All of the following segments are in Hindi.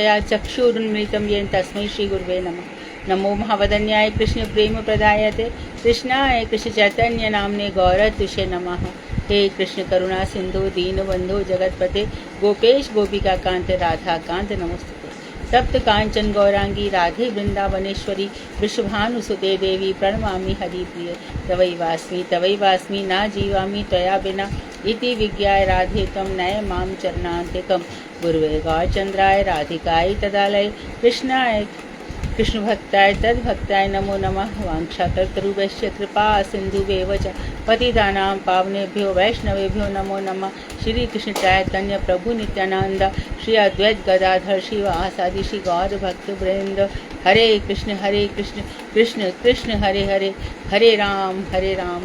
या चक्षुरुन्मिलितं येन तस्मै श्रीगुरुवे नमः। नमो महावदन्याय कृष्ण प्रेम प्रदायते कृष्णाय कृष्ण चैतन्य नामने गौरतुषे नमः। हे कृष्ण करुणा सिंधु दीनबंधो जगतपते गोपेश गोपिका कांत राधा कांत नमस्ते। तप्त कांचन गौरांगी राधे वृंदावनेश्वरी विश्वभानुसुते देवी प्रणमामि हरिप्रिय। तवै वास्मि न जीवामि त्वया बिना इति विज्ञाय राधे त्वं नय मां चरणान्तिकम्। गुरुवे गौरचंद्राय राधिकाय तदालय कृष्णाय कृष्ण भक्ताय तद्भक्ताय नमो नमः। वाञ्छाकल्पतरुभ्यश्च कृपा सिन्धुभ्येव च पतितानां पावनेभ्यो वैष्णवेभ्यो नमो नमः। श्री कृष्ण चैतन्य प्रभु नित्यानंद श्री अद्वैत गदाधर श्रीवासादि श्री गौर भक्त वृंद। हरे कृष्ण कृष्ण कृष्ण हरे हरे, हरे राम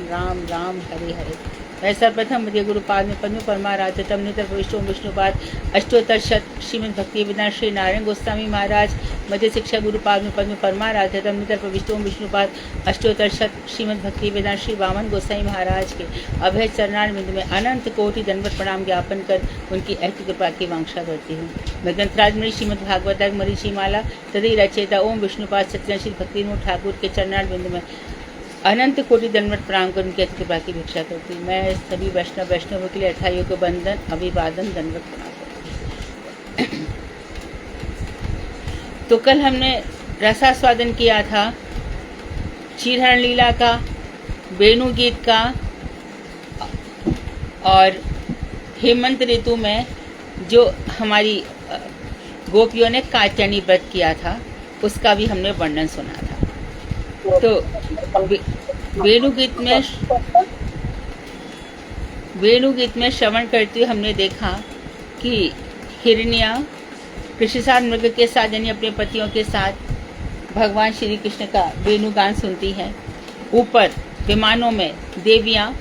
राम राम हरे हरे। मैं सर्वप्रथम मध्य गुरुपाद में पद्म परमाराध्यतम नितर विष्णु विष्णुपाद अष्टोत्तर शत श्रीमद भक्ति विद्वान श्री नारायण गोस्वामी महाराज मध्य शिक्षा गुरुपाद में पद्म परमाराध्यतम नितर विष्णु विष्णुपाद अष्टोत्तर शत श्रीमद भक्ति विद्वान श्री वामन गोस्वामी महाराज के अभय चरणारविंद में अनंत कोटि दंडवत प्रणाम ज्ञापन कर उनकी ऐसी कृपा की वांछा करती हूँ। मैं ग्रंथराज मणि श्रीमद भागवत मरीषि माला तदि रचयिता ओम विष्णुपाद सत्यनारायण श्री भक्ति ठाकुर के चरणारविंद में अनंत कोटि दंडवत प्रणाम कर उनकी कृपा की भिक्षा करती हूँ। मैं सभी वैष्णवों के लिए अठाइयों को बंधन अभिवादन दंडवत प्रणाम करती हूँ। तो कल हमने रसास्वादन किया था क्षीरहरण लीला का, वेणु गीत का और हेमंत ऋतु में जो हमारी गोपियों ने कात्यायनी व्रत किया था उसका भी हमने वर्णन सुना था। तो वेणु गीत में श्रवण करते हुए हमने देखा कि हिरण्या कृष्ण साथ मृग के साथ यानी अपने पतियों के साथ भगवान श्री कृष्ण का वेणुगान सुनती हैं। ऊपर विमानों में देवियां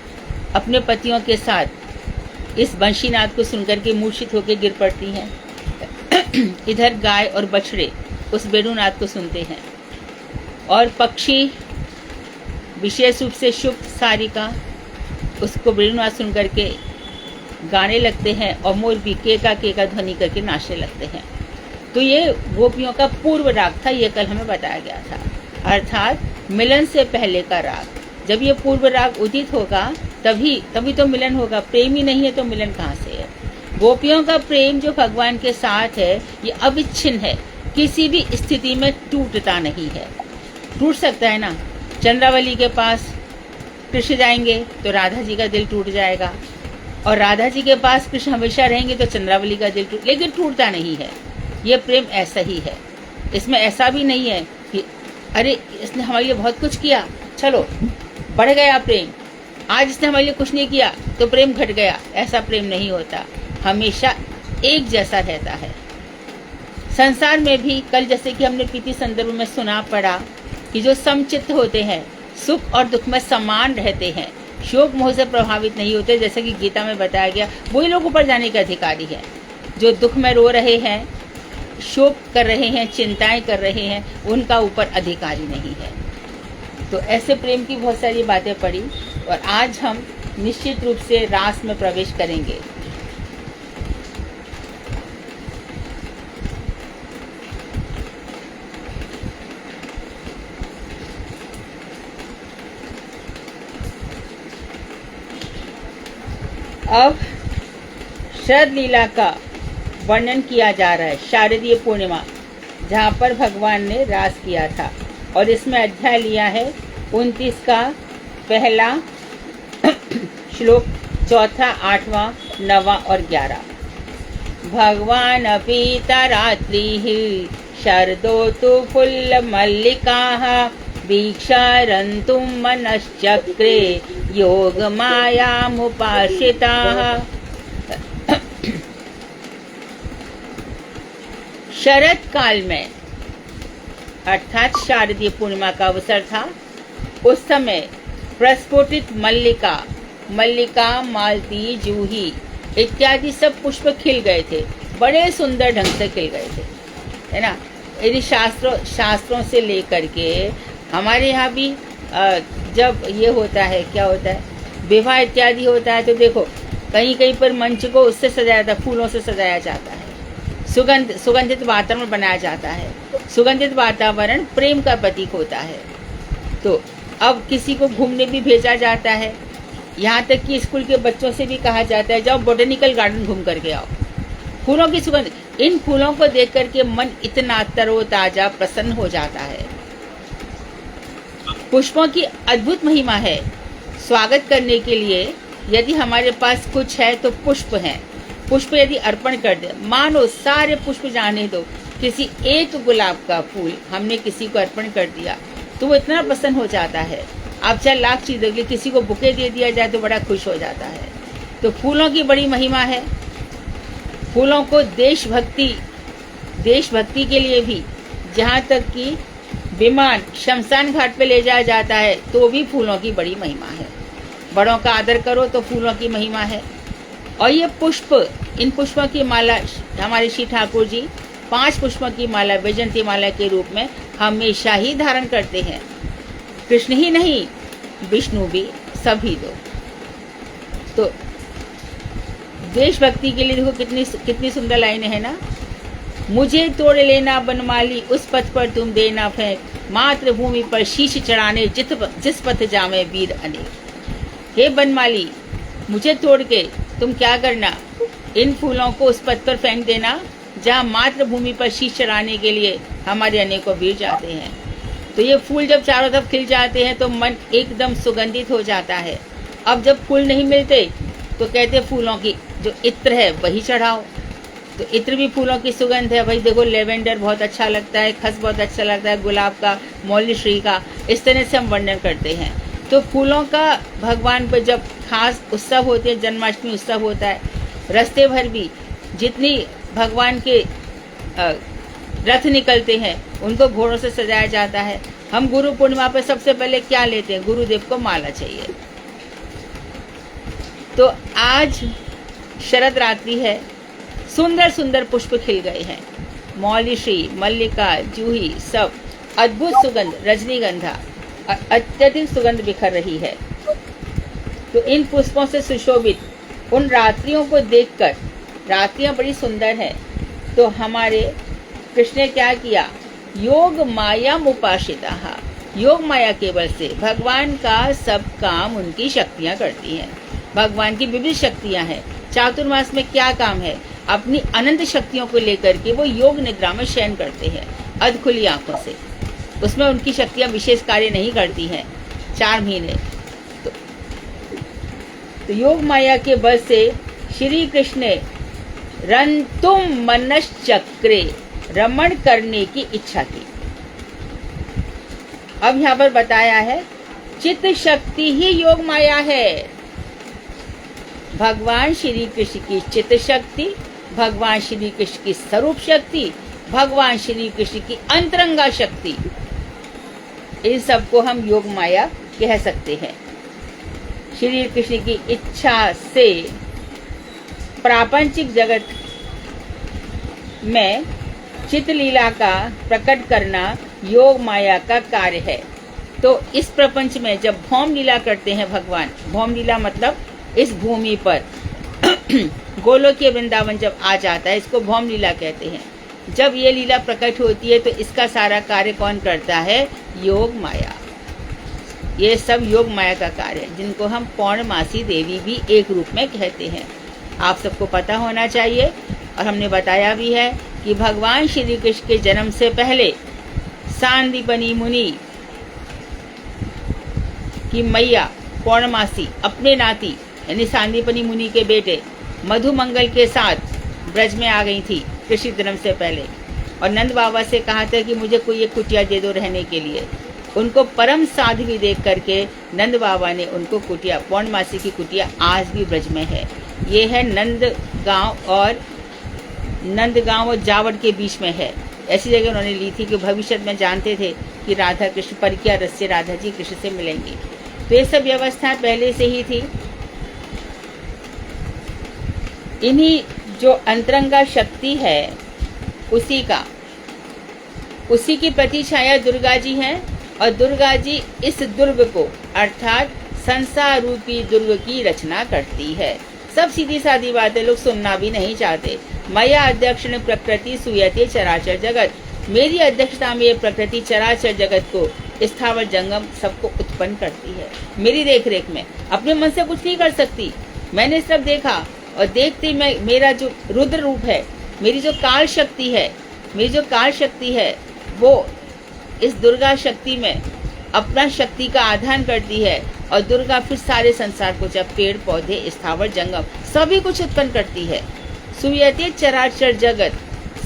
अपने पतियों के साथ इस बंशीनाद को सुनकर के मूर्छित होकर गिर पड़ती हैं। इधर गाय और बछड़े उस वेणुनाद को सुनते हैं और पक्षी विशेष रूप से शुभ सारिका उसको वेणुनाद सुन करके गाने लगते हैं और मोर भी केका केका ध्वनि करके नाचने लगते हैं। तो ये गोपियों का पूर्व राग था, ये कल हमें बताया गया था। अर्थात मिलन से पहले का राग, जब ये पूर्व राग उदित होगा तभी तो मिलन होगा। प्रेम ही नहीं है तो मिलन कहाँ से है। गोपियों का प्रेम जो भगवान के साथ है ये अविच्छिन्न है, किसी भी स्थिति में टूटता नहीं है। टूट सकता है ना, चंद्रावली के पास कृष्ण जाएंगे तो राधा जी का दिल टूट जाएगा और राधा जी के पास कृष्ण हमेशा रहेंगे तो चंद्रावली का दिल लेकिन टूटता नहीं है। ये प्रेम ऐसा ही है। इसमें ऐसा भी नहीं है कि अरे इसने हमारे लिए बहुत कुछ किया चलो बढ़ गया प्रेम, आज इसने हमारे लिए कुछ नहीं किया तो प्रेम घट गया। ऐसा प्रेम नहीं होता, हमेशा एक जैसा रहता है। संसार में भी कल जैसे कि हमने पीति संदर्भ में सुना पड़ा कि जो समचित्त होते हैं सुख और दुख में समान रहते हैं, शोक मोह से प्रभावित नहीं होते, जैसे कि गीता में बताया गया। वही लोग ऊपर जाने के अधिकारी हैं जो दुख में रो रहे हैं, शोक कर रहे हैं, चिंताएं कर रहे हैं, उनका ऊपर अधिकारी नहीं है। तो ऐसे प्रेम की बहुत सारी बातें पड़ी और आज हम निश्चित रूप से रास में प्रवेश करेंगे। अब शरद लीला का वर्णन किया जा रहा है, शारदीय पूर्णिमा जहाँ पर भगवान ने रास किया था। और इसमें अध्याय लिया है 29 का पहला श्लोक, चौथा, 8वां, 9वां और 11। भगवान अपीता रात्रि शरदो तु फुल्ल मल्लिकाः वीक्षारन्तुं मनश्चक्रे योग मायामुपाश्रिताः। शरद काल में अर्थात शारदीय पूर्णिमा का अवसर था। उस समय प्रस्फुटित मल्लिका, मालती, जूही इत्यादि सब पुष्प खिल गए थे, बड़े सुंदर ढंग से खिल गए थे, है ना। यदि शास्त्रों से लेकर के हमारे यहाँ भी जब ये होता है, क्या होता है, विवाह इत्यादि होता है, तो देखो कहीं कहीं पर मंच को उससे सजाया जाता है, फूलों से सजाया जाता है, सुगंधित वातावरण बनाया जाता है। सुगंधित वातावरण प्रेम का प्रतीक होता है। तो अब किसी को घूमने भी भेजा जाता है, यहाँ तक कि स्कूल के बच्चों से भी कहा जाता है जाओ बोटेनिकल गार्डन घूम करके आओ। फूलों की सुगंध, इन फूलों को देख करके मन इतना तरोताजा प्रसन्न हो जाता है। पुष्पों की अद्भुत महिमा है। स्वागत करने के लिए यदि हमारे पास कुछ है तो पुष्प हैं। पुष्प यदि अर्पण कर दे, मानो सारे पुष्प जाने दो, किसी एक गुलाब का फूल हमने किसी को अर्पण कर दिया तो वो इतना प्रसन्न हो जाता है। आप चाहे लाख चीज़ों के लिए किसी को बुके दे दिया जाए तो बड़ा खुश हो जाता है। तो फूलों की बड़ी महिमा है। फूलों को देशभक्ति के लिए भी, जहाँ तक कि विमान शमशान घाट पे ले जाया जाता है तो भी फूलों की बड़ी महिमा है। बड़ों का आदर करो तो फूलों की महिमा है। और ये पुष्प, इन पुष्पों की माला हमारे श्री ठाकुर जी 5 पुष्पों की माला वैजयंती माला के रूप में हमेशा ही धारण करते हैं। कृष्ण ही नहीं, विष्णु भी, सभी लोग। तो देशभक्ति के लिए देखो कितनी सुंदर लाइनें हैं ना। मुझे तोड़ लेना बनमाली, उस पथ पर तुम देना फेंक, मातृभूमि पर शीश चढ़ाने जिस पथ जामे वीर अनेक। हे बनमाली, मुझे तोड़ के तुम क्या करना, इन फूलों को उस पथ पर फेंक देना जहाँ मातृभूमि पर शीश चढ़ाने के लिए हमारे अनेकों वीर जाते हैं। तो ये फूल जब चारों तरफ खिल जाते हैं तो मन एकदम सुगंधित हो जाता है। अब जब फूल नहीं मिलते तो कहते फूलों की जो इत्र है वही चढ़ाओ। तो इत्र भी फूलों की सुगंध है। भाई देखो, लेवेंडर बहुत अच्छा लगता है, खस बहुत अच्छा लगता है, गुलाब का, मौलीश्री का, इस तरह से हम वर्णन करते हैं। तो फूलों का भगवान पर जब खास उत्सव होते हैं, जन्माष्टमी उत्सव होता है, रास्ते भर भी जितनी भगवान के रथ निकलते हैं उनको घोड़ों से सजाया जाता है। हम गुरु पूर्णिमा पर सबसे पहले क्या लेते हैं, गुरुदेव को माला चाहिए। तो आज शरद रात्रि है, सुंदर सुंदर पुष्प खिल गए हैं। मौलीश्री, मल्लिका, जूही, सब अद्भुत सुगंध, रजनीगंधा अत्यधिक सुगंध बिखर रही है। तो इन पुष्पों से सुशोभित उन रात्रियों को देखकर, रात्रियां बड़ी सुंदर हैं, तो हमारे कृष्ण ने क्या किया, योग माया मुपाशिता, योग माया के बल से भगवान का सब काम उनकी शक्तियां करती हैं। भगवान की विविध शक्तियां हैं। चातुर्मास में क्या काम है, अपनी अनंत शक्तियों को लेकर के वो योग निद्रा में शयन करते हैं अध खुली आंखों से। उसमें उनकी शक्तियां विशेष कार्य नहीं करती हैं 4 महीने। तो योग माया के बल से श्री कृष्ण ने रंतुम मनश्चक्रे, रमण करने की इच्छा की। अब यहाँ पर बताया है चित्त शक्ति ही योग माया है। भगवान श्री कृष्ण की चित्त शक्ति, भगवान श्री कृष्ण की स्वरूप शक्ति, भगवान श्री कृष्ण की अंतरंगा शक्ति, इन सबको हम योग माया कह सकते हैं। श्री कृष्ण की इच्छा से प्रापंचिक जगत में चित्त लीला का प्रकट करना योग माया का कार्य है। तो इस प्रपंच में जब भौम लीला करते हैं भगवान, भौम लीला मतलब इस भूमि पर गोलोकीय वृंदावन जब आ जाता है, इसको भौम लीला कहते हैं। जब ये लीला प्रकट होती है तो इसका सारा कार्य कौन करता है, योग माया। ये सब योग माया का कार्य है, जिनको हम पौर्णमासी देवी भी एक रूप में कहते हैं। आप सबको पता होना चाहिए, और हमने बताया भी है कि भगवान श्री कृष्ण के जन्म से पहले सांदीपनी मुनि की मैया पौर्णमासी अपने नाती यानी सांदीपनी मुनि के बेटे मधुमंगल के साथ ब्रज में आ गई थी कृष्ण जन्म से पहले, और नंद बाबा से कहा था कि मुझे कोई एक कुटिया दे दो रहने के लिए। उनको परम साध्वी देख करके नंद बाबा ने उनको कुटिया, पौर्णमासी की कुटिया आज भी ब्रज में है। ये है नंदगांव और जावड़ के बीच में है। ऐसी जगह उन्होंने ली थी कि भविष्य में जानते थे कि राधा कृष्ण परिक्या रस से राधा जी कृष्ण से मिलेंगी। तो ये सब व्यवस्था पहले से ही थी। इन्हीं जो अंतरंगा शक्ति है उसी की प्रतिछाया दुर्गा जी हैं, और दुर्गा जी इस दुर्ग को अर्थात संसार रूपी दुर्ग की रचना करती है। सब सीधी सादी बातें लोग सुनना भी नहीं चाहते। मया अध्यक्षण प्रकृति सूयते चराचर जगत, मेरी अध्यक्षता में ये प्रकृति चराचर जगत को, स्थावर जंगम सबको उत्पन्न करती है। मेरी देख रेख में अपने मन से कुछ नहीं कर सकती। मैंने सब देखा और देखते मैं, मेरा जो रुद्र रूप है, मेरी जो काल शक्ति है, मेरी जो काल शक्ति है, वो इस दुर्गा शक्ति में अपना शक्ति का आधान करती है और दुर्गा फिर सारे संसार को, जब पेड़ पौधे स्थावर जंगम सभी कुछ उत्पन्न करती है। सूयते चराचर जगत,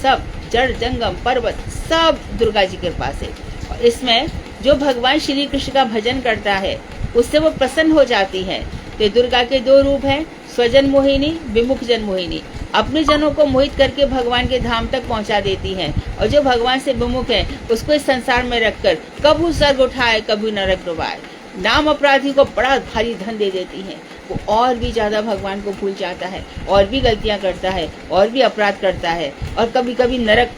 सब जड़ जंगम पर्वत सब दुर्गा जी के पास है। और इसमें जो भगवान श्री कृष्ण का भजन करता है उससे वो प्रसन्न हो जाती है। तो दुर्गा के दो रूप हैं, स्वजन मोहिनी, विमुख जन मोहिनी। अपने जनों को मोहित करके भगवान के धाम तक पहुंचा देती हैं, और जो भगवान से विमुख है उसको इस संसार में रखकर कभी स्वर्ग उठाए कभी नरक डुबाए। नाम अपराधी को बड़ा भारी धन दे देती हैं, वो और भी ज्यादा भगवान को भूल जाता है, और भी गलतियां करता है, और भी अपराध करता है, और कभी कभी नरक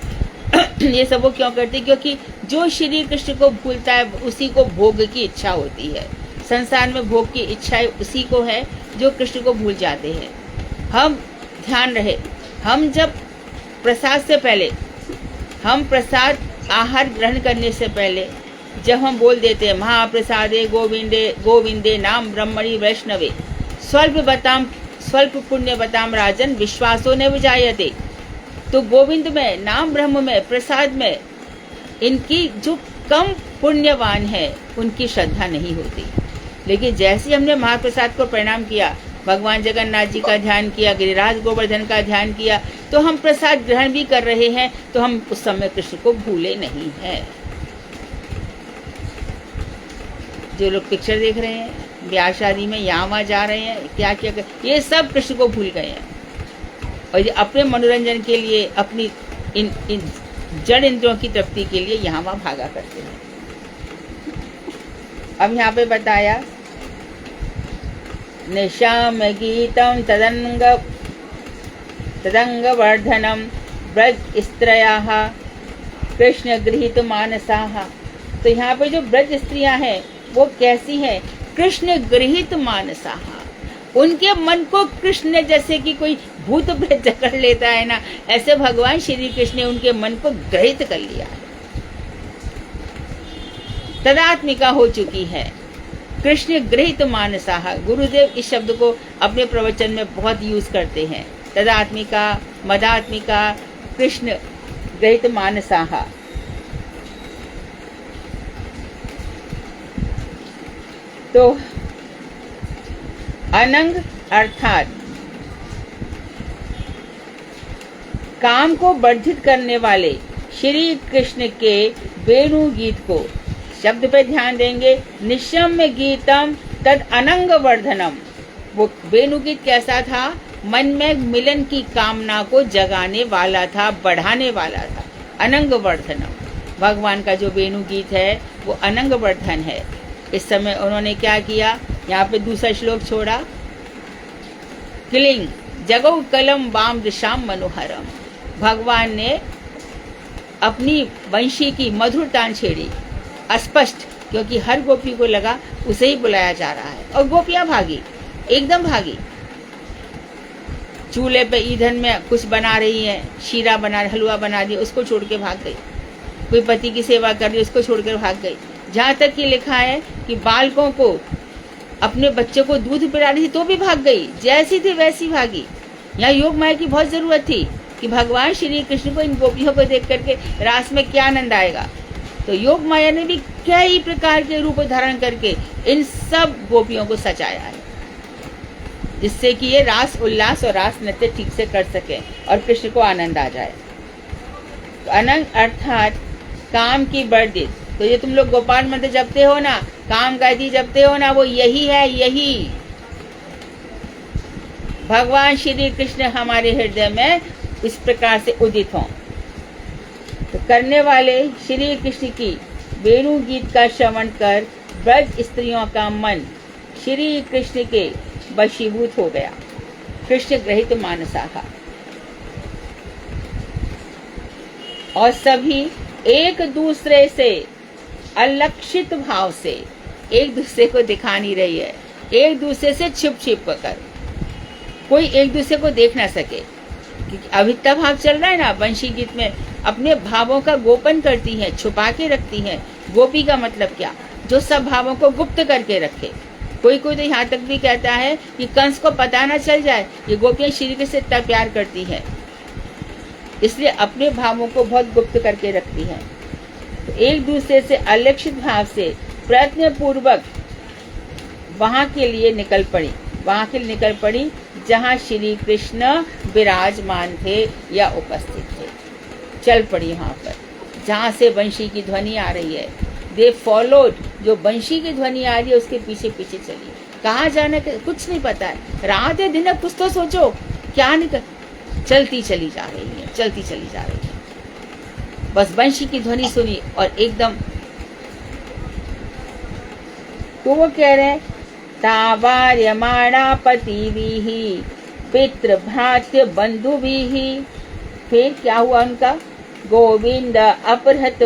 ये सब वो क्यों करती? क्योंकि जो श्री कृष्ण को भूलता है उसी को भोग की इच्छा होती है। संसार में भोग की इच्छा उसी को है जो कृष्ण को भूल जाते हैं। हम ध्यान रहे, हम जब प्रसाद से पहले, हम प्रसाद आहार ग्रहण करने से पहले जब हम बोल देते हैं महाप्रसादे गोविंदे गोविंदे नाम ब्रह्मणि वैष्णवे स्वल्प पुण्य बताम राजन विश्वासो न विजायते, तो गोविंद में, नाम ब्रह्म में, प्रसाद में इनकी जो कम पुण्यवान है उनकी श्रद्धा नहीं होती। लेकिन जैसे हमने महाप्रसाद को प्रणाम किया, भगवान जगन्नाथ जी का ध्यान किया, गिरिराज गोवर्धन का ध्यान किया, तो हम प्रसाद ग्रहण भी कर रहे हैं, तो हम उस समय कृष्ण को भूले नहीं हैं। जो लोग पिक्चर देख रहे हैं, ब्याह शादी में यहाँ वहाँ जा रहे हैं, क्या क्या ये सब कृष्ण को भूल गए हैं, और ये अपने मनोरंजन के लिए, अपनी इन जड़ इंद्रियों की तृप्ति के लिए यहाँ वहाँ भागा करते हैं। अब यहाँ पे बताया निशाम गीतम तदंग वर्धनम ब्रज स्त्रियाः कृष्ण गृहीत मानसाः। तो यहाँ पे जो ब्रज स्त्रियां हैं वो कैसी हैं? कृष्ण गृहीत मानसाः। उनके मन को कृष्ण, जैसे कि कोई भूत प्रेत जकड़ लेता है ना, ऐसे भगवान श्री कृष्ण ने उनके मन को ग्रहित कर लिया है, तदात्मिका हो चुकी है। कृष्ण गृहीत मानसाः, गुरुदेव इस शब्द को अपने प्रवचन में बहुत यूज करते हैं। तदात्मिका, मदात्मिका, कृष्ण गृहीत मानसाः। तो अनंग अर्थात काम को वर्धित करने वाले श्री कृष्ण के वेणु गीत को, शब्द पे ध्यान देंगे, निशम्य गीतम तद अनंग वर्धनम। वो वेणु गीत कैसा था? मन में मिलन की कामना को जगाने वाला था, बढ़ाने वाला था। अनंग वर्धनम, भगवान का जो वेणु गीत है वो अनंग वर्धन है। इस समय उन्होंने क्या किया? यहाँ पे दूसरा श्लोक छोड़ा, किलिंग जगौ कलम वाम दिशाम मनोहरम। भगवान ने अपनी वंशी की मधुरता छेड़ी, अस्पष्ट, क्योंकि हर गोपी को लगा उसे ही बुलाया जा रहा है, और गोपियां भागी, एकदम भागी। चूल्हे पे ईंधन में कुछ बना रही है, शीरा बना, हलवा बना दिया, उसको छोड़ के भाग गई। कोई पति की सेवा कर रही, उसको छोड़कर भाग गई। जहाँ तक कि लिखा है कि बालकों को, अपने बच्चे को दूध पिला रही थी तो भी भाग गई, जैसी थी वैसी भागी। यहाँ योग माया की बहुत जरूरत थी कि भगवान श्री कृष्ण को इन गोपियों को देख करके रास में क्या आनंद आएगा। तो योग माया ने भी कई प्रकार के रूप धारण करके इन सब गोपियों को सजाया है, जिससे कि ये रास उल्लास और रास नृत्य ठीक से कर सके और कृष्ण को आनंद आ जाए। तो अनंग अर्थात काम की वर्धित। तो ये तुम लोग गोपाल मंत्र जपते हो ना, काम गायत्री जपते हो ना, वो यही है। यही भगवान श्री कृष्ण हमारे हृदय में इस प्रकार से उदित हों। तो करने वाले श्री कृष्ण की वेणु गीत का श्रवण कर ब्रज स्त्रियों का मन श्री कृष्ण के वशीभूत हो गया। कृष्ण ग्रहित मानसाः। और सभी एक दूसरे से अलक्षित भाव से, एक दूसरे को दिखा नहीं रही है, एक दूसरे से छिप छिप कर, कोई एक दूसरे को देख ना सके, क्योंकि अभित्ता भाव चल रहा है ना वंशी गीत में, अपने भावों का गोपन करती है, छुपा के रखती है। गोपी का मतलब क्या, जो सब भावों को गुप्त करके रखे। कोई कोई तो यहाँ तक भी कहता है कि कंस को पता ना चल जाए ये गोपियां श्री कृष्ण से इतना प्यार करती हैं, इसलिए अपने भावों को बहुत गुप्त करके रखती हैं। तो एक दूसरे से अलक्षित भाव से प्रयत्न पूर्वक वहां के लिए निकल पड़ी जहां श्री कृष्ण विराजमान थे या उपस्थित थे। चल पड़ी वहां पर जहां से बंशी की ध्वनि आ रही है। दे फॉलोड, जो बंशी की ध्वनि आ रही है उसके पीछे पीछे चली। कहाँ जाने का कुछ नहीं पता है, रात है दिन है कुछ तो सोचो, क्या निकल चलती चली जा रही है। बस बंशी की ध्वनि सुनी और एकदम, तो वो कह रहे हैं तावार्यमाणा पतिभिः पितृ भ्रातृ बंधुभिः। फिर क्या हुआ उनका, गोविंद अपहृत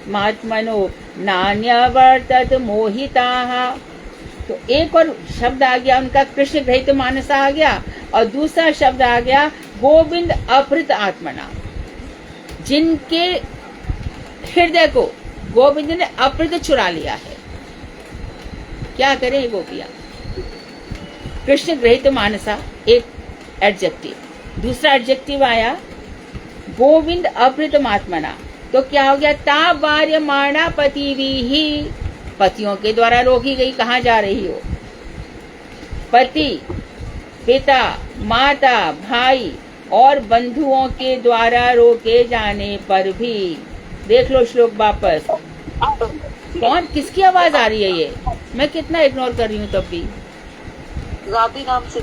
मात्मनो नान्यवर्तत मोहिताः। तो एक और शब्द आ गया उनका, कृष्ण गृहीत मानसा आ गया, और दूसरा शब्द आ गया गोविंद अपहृत आत्मना, जिनके हृदय को गोविंद ने अपहृत चुरा लिया है। क्या करें ये गोपियां, कृष्ण गृहीत मानसा एक एडजेक्टिव, दूसरा एडजेक्टिव आया गोविंद अपहृत आत्मना। तो क्या हो गया, तावार्यमाणा पतिभिः, पतियों के द्वारा रोकी गई। कहाँ जा रही हो, पति पिता माता भाई और बंधुओं के द्वारा रोके जाने पर भी। देख लो श्लोक वापस, कौन किसकी आवाज आ रही है ये, मैं कितना इग्नोर कर रही हूँ तब भी। राधे नाम से,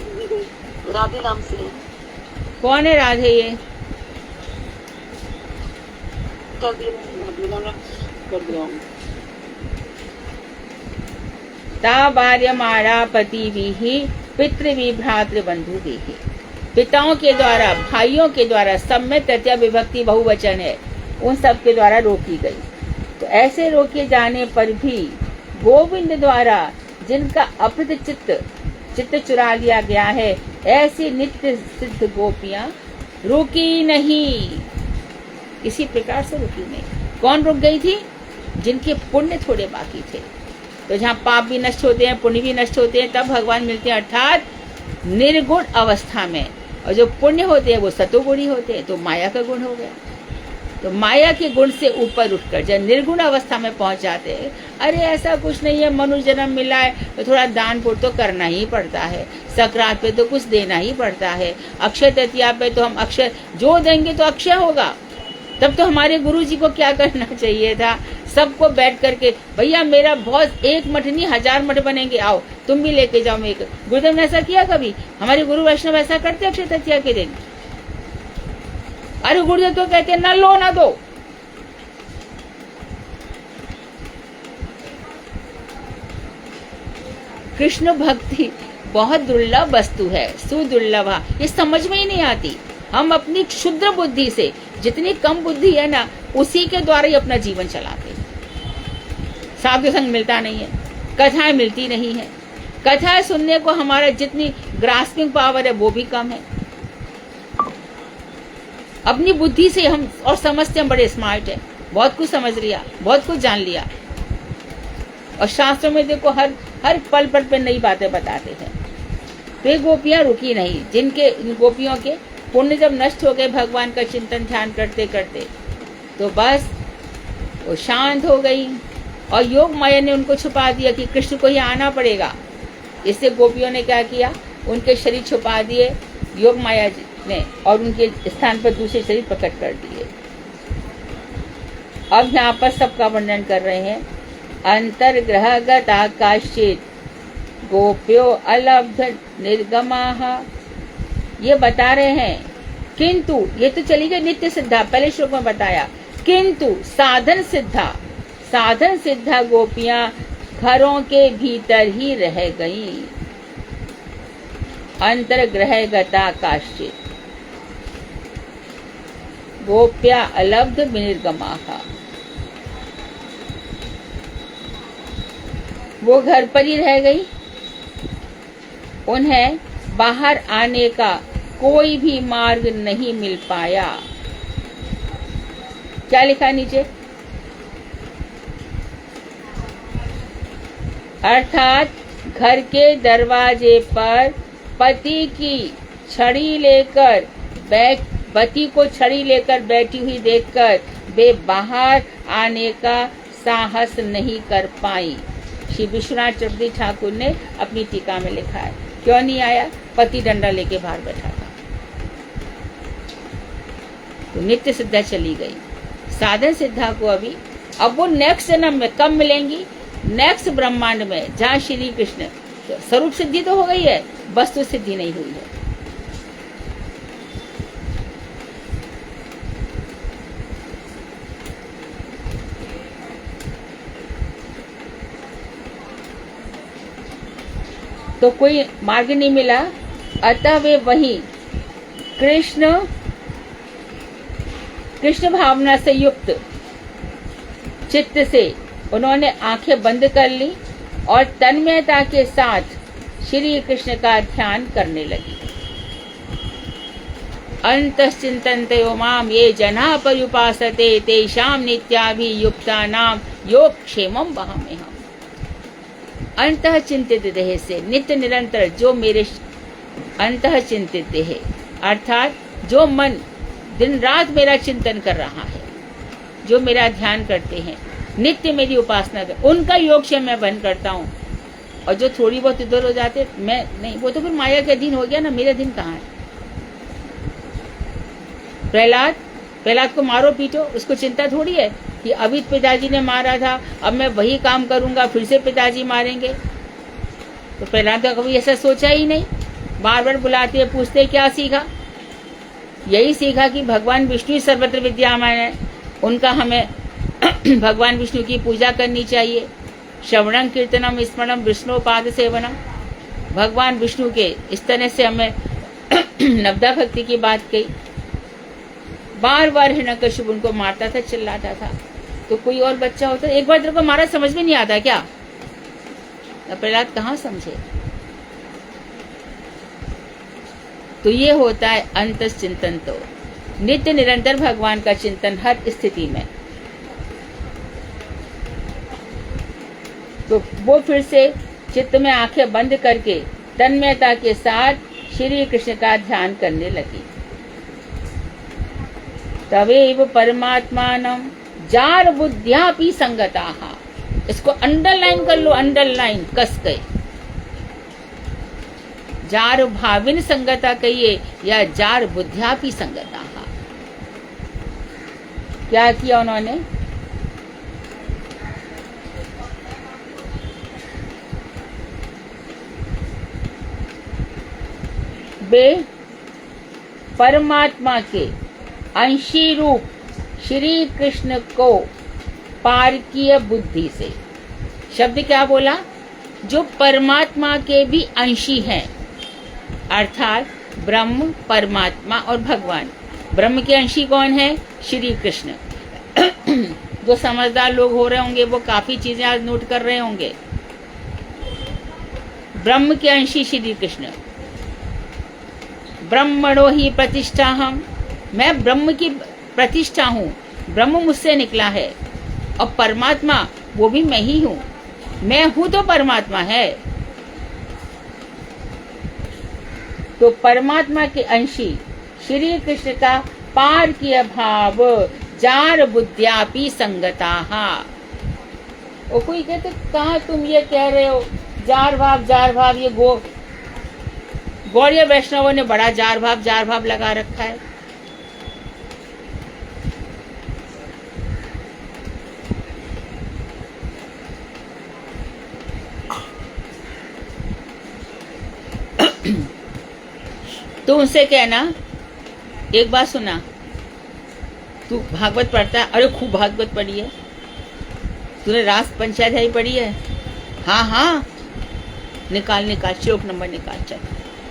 राधे नाम से। कौन है राधे ये, कर दिया। तावार्यमाणा पतिभिः पितृभिः भ्रातृबंधुभिः, पिताओं के द्वारा भाइयों के द्वारा, सब में तृतीया विभक्ति बहुवचन है, उन सब के द्वारा रोकी गई। तो ऐसे रोके जाने पर भी गोविंद द्वारा जिनका अपहृत चित्त चुरा लिया गया है, ऐसी नित्य सिद्ध गोपियां रुकी नहीं, किसी प्रकार से रुकी नहीं। कौन रुक गई थी, जिनके पुण्य थोड़े बाकी थे। तो जहाँ पाप भी नष्ट होते हैं पुण्य भी नष्ट होते हैं तब भगवान मिलते हैं, अर्थात निर्गुण अवस्था में। और जो पुण्य होते हैं वो सतोगुणी होते हैं, तो माया का गुण हो गया। तो माया के गुण से ऊपर उठकर जब निर्गुण अवस्था में पहुंच जाते हैं, अरे ऐसा कुछ नहीं है, मनुष्य जन्म मिला है तो थोड़ा दान पुण्य तो करना ही पड़ता है, संक्रांत पे तो कुछ देना ही पड़ता है, अक्षय तृतीया पे तो हम अक्षय जो देंगे तो अक्षय होगा। तब तो हमारे गुरु जी को क्या करना चाहिए था, सबको बैठ करके, भैया मेरा बहुत एक मठ नहीं 1000 मठ बनेंगे, आओ तुम भी लेके जाओ। मैं गुरुदेव ने ऐसा किया कभी, हमारे गुरु वैष्णव ऐसा करते अक्षय तृतीया के दिन। अरे गुरुदेव तो कहते हैं ना लो ना दो। कृष्ण भक्ति बहुत दुर्लभ वस्तु है, सुदुर्लभ, ये समझ में ही नहीं आती। हम अपनी क्षुद्र बुद्धि से, जितनी कम बुद्धि है ना, उसी के द्वारा ही अपना जीवन चलाते हैं। साधु संग मिलता नहीं है, कथाएं मिलती नहीं है, कथाएं सुनने को हमारा जितनी ग्रास्पिंग पावर है वो भी कम है। अपनी बुद्धि से हम और समझते हैं बड़े स्मार्ट है, बहुत कुछ समझ लिया, बहुत कुछ जान लिया। और शास्त्रों में देखो हर पल पल पे नई बातें बताते हैं। तो ये गोपियां रुकी नहीं, जिनके गोपियों के पुण्य जब नष्ट हो गए भगवान का चिंतन ध्यान करते करते, तो बस वो शांत हो गई। और योग माया ने उनको छुपा दिया कि कृष्ण को ही आना पड़ेगा। इससे गोपियों ने क्या किया, उनके शरीर छुपा दिए योग माया ने, और उनके स्थान पर दूसरे शरीर प्रकट कर दिए। अब यहाँ पर सबका वर्णन कर रहे हैं। अंतर्ग्रहगत आकाशित गोप्यो अलब्ध निर्गमाः, ये बता रहे हैं। किंतु ये तो चली गई नित्य सिद्धा, पहले श्लोक में बताया। किंतु साधन सिद्धा गोपियां घरों के भीतर ही रह गई। अंतर्ग्रहगता काश्चित गोप्या अलब्ध विनिर्गमाः, वो घर पर ही रह गई, उन्हें बाहर आने का कोई भी मार्ग नहीं मिल पाया। क्या लिखा नीचे? अर्थात घर के दरवाजे पर पति को छड़ी लेकर बैठी हुई देखकर वे बाहर आने का साहस नहीं कर पाई। श्री विश्वनाथ चक्रवर्ती ठाकुर ने अपनी टीका में लिखा है। क्यों नहीं आया? पति डंडा लेके बाहर बैठा था। तो नित्य सिद्धा चली गई। साधन सिद्धा को अब वो नेक्स्ट जन्म में कब मिलेंगी? नेक्स्ट ब्रह्मांड में, जहाँ श्री कृष्ण। तो स्वरूप सिद्धि तो हो गई है, वस्तु सिद्धि नहीं हुई है। तो कोई मार्ग नहीं मिला, अतः वे वही कृष्ण भावना से युक्त चित्त से उन्होंने आंखें बंद कर ली और तन्मयता के साथ श्री कृष्ण का ध्यान करने लगी। अंतश्चिन्तन्तो माम ये जना पर्युपासते तेषां नित्याभियुक्तानां योगक्षेमं वहाम्यहम्। अंतः चिंतित देह से नित्य निरंतर जो मेरे अंतः चिंतित देह अर्थात जो मन दिन रात मेरा चिंतन कर रहा है, जो मेरा ध्यान करते हैं, नित्य मेरी उपासना कर, उनका योगक्षेम मैं बंद करता हूँ। और जो थोड़ी बहुत इधर हो जाते मैं नहीं, वो तो फिर माया के अधीन हो गया ना। मेरा दिन कहाँ है? प्रहलाद को मारो पीटो, उसको चिंता थोड़ी है कि अभी पिताजी ने मारा था, अब मैं वही काम करूंगा, फिर से पिताजी मारेंगे। तो प्रहलाद का कभी ऐसा सोचा ही नहीं। बार बार बुलाते पूछते क्या सीखा? यही सीखा कि भगवान विष्णु सर्वत्र विद्यमान है, उनका हमें भगवान विष्णु की पूजा करनी चाहिए। श्रवणं कीर्तनम स्मरणम विष्णु पाद सेवनम। भगवान विष्णु के इस तरह से हमें नवदा भक्ति की बात कही। बार बार हिरण्यकश्यप उनको मारता था, चिल्लाता था। तो कोई और बच्चा होता, एक बार तेरे को मारा समझ में नहीं आता क्या? प्रहलाद कहाँ समझे? तो ये होता है अंतश्चिंतन। तो नित्य निरंतर भगवान का चिंतन हर स्थिति में। तो वो फिर से चित्त में आंखें बंद करके तन्मयता के साथ श्री कृष्ण का ध्यान करने लगी। तवेव परमात्मानं जार बुद्ध्यापि संगताः। इसको अंडरलाइन कर लो, अंडरलाइन कस के। जार भाविन संगता कहिए या जार बुद्ध्यापि संगताः। क्या किया उन्होंने? वे परमात्मा के अंशी रूप श्री कृष्ण को पारकीय बुद्धि से, शब्द क्या बोला? जो परमात्मा के भी अंशी हैं, अर्थात ब्रह्म, परमात्मा और भगवान। ब्रह्म के अंशी कौन है? श्री कृष्ण। जो समझदार लोग हो रहे होंगे वो काफी चीजें आज नोट कर रहे होंगे। ब्रह्म के अंशी श्री कृष्ण। ब्रह्मणो ही प्रतिष्ठा हम, मैं ब्रह्म की प्रतिष्ठा हूँ, ब्रह्म मुझसे निकला है। और परमात्मा वो भी मैं ही हूँ, मैं हूँ तो परमात्मा है। तो परमात्मा के अंशी श्री कृष्ण का पार किया भाव जार बुद्ध्यापि संगताः। और कोई कहते कहाँ तुम ये कह रहे हो जार भाव, ये गौड़ीय वैष्णवों ने बड़ा जार भाव लगा रखा है। तो उनसे कहना, एक बात सुना, तू भागवत पढ़ता है? अरे खूब भागवत पढ़ी है। तूने रास पंचाध्यायी पढ़ी है? हाँ, निकाल श्लोक नंबर निकाल, चल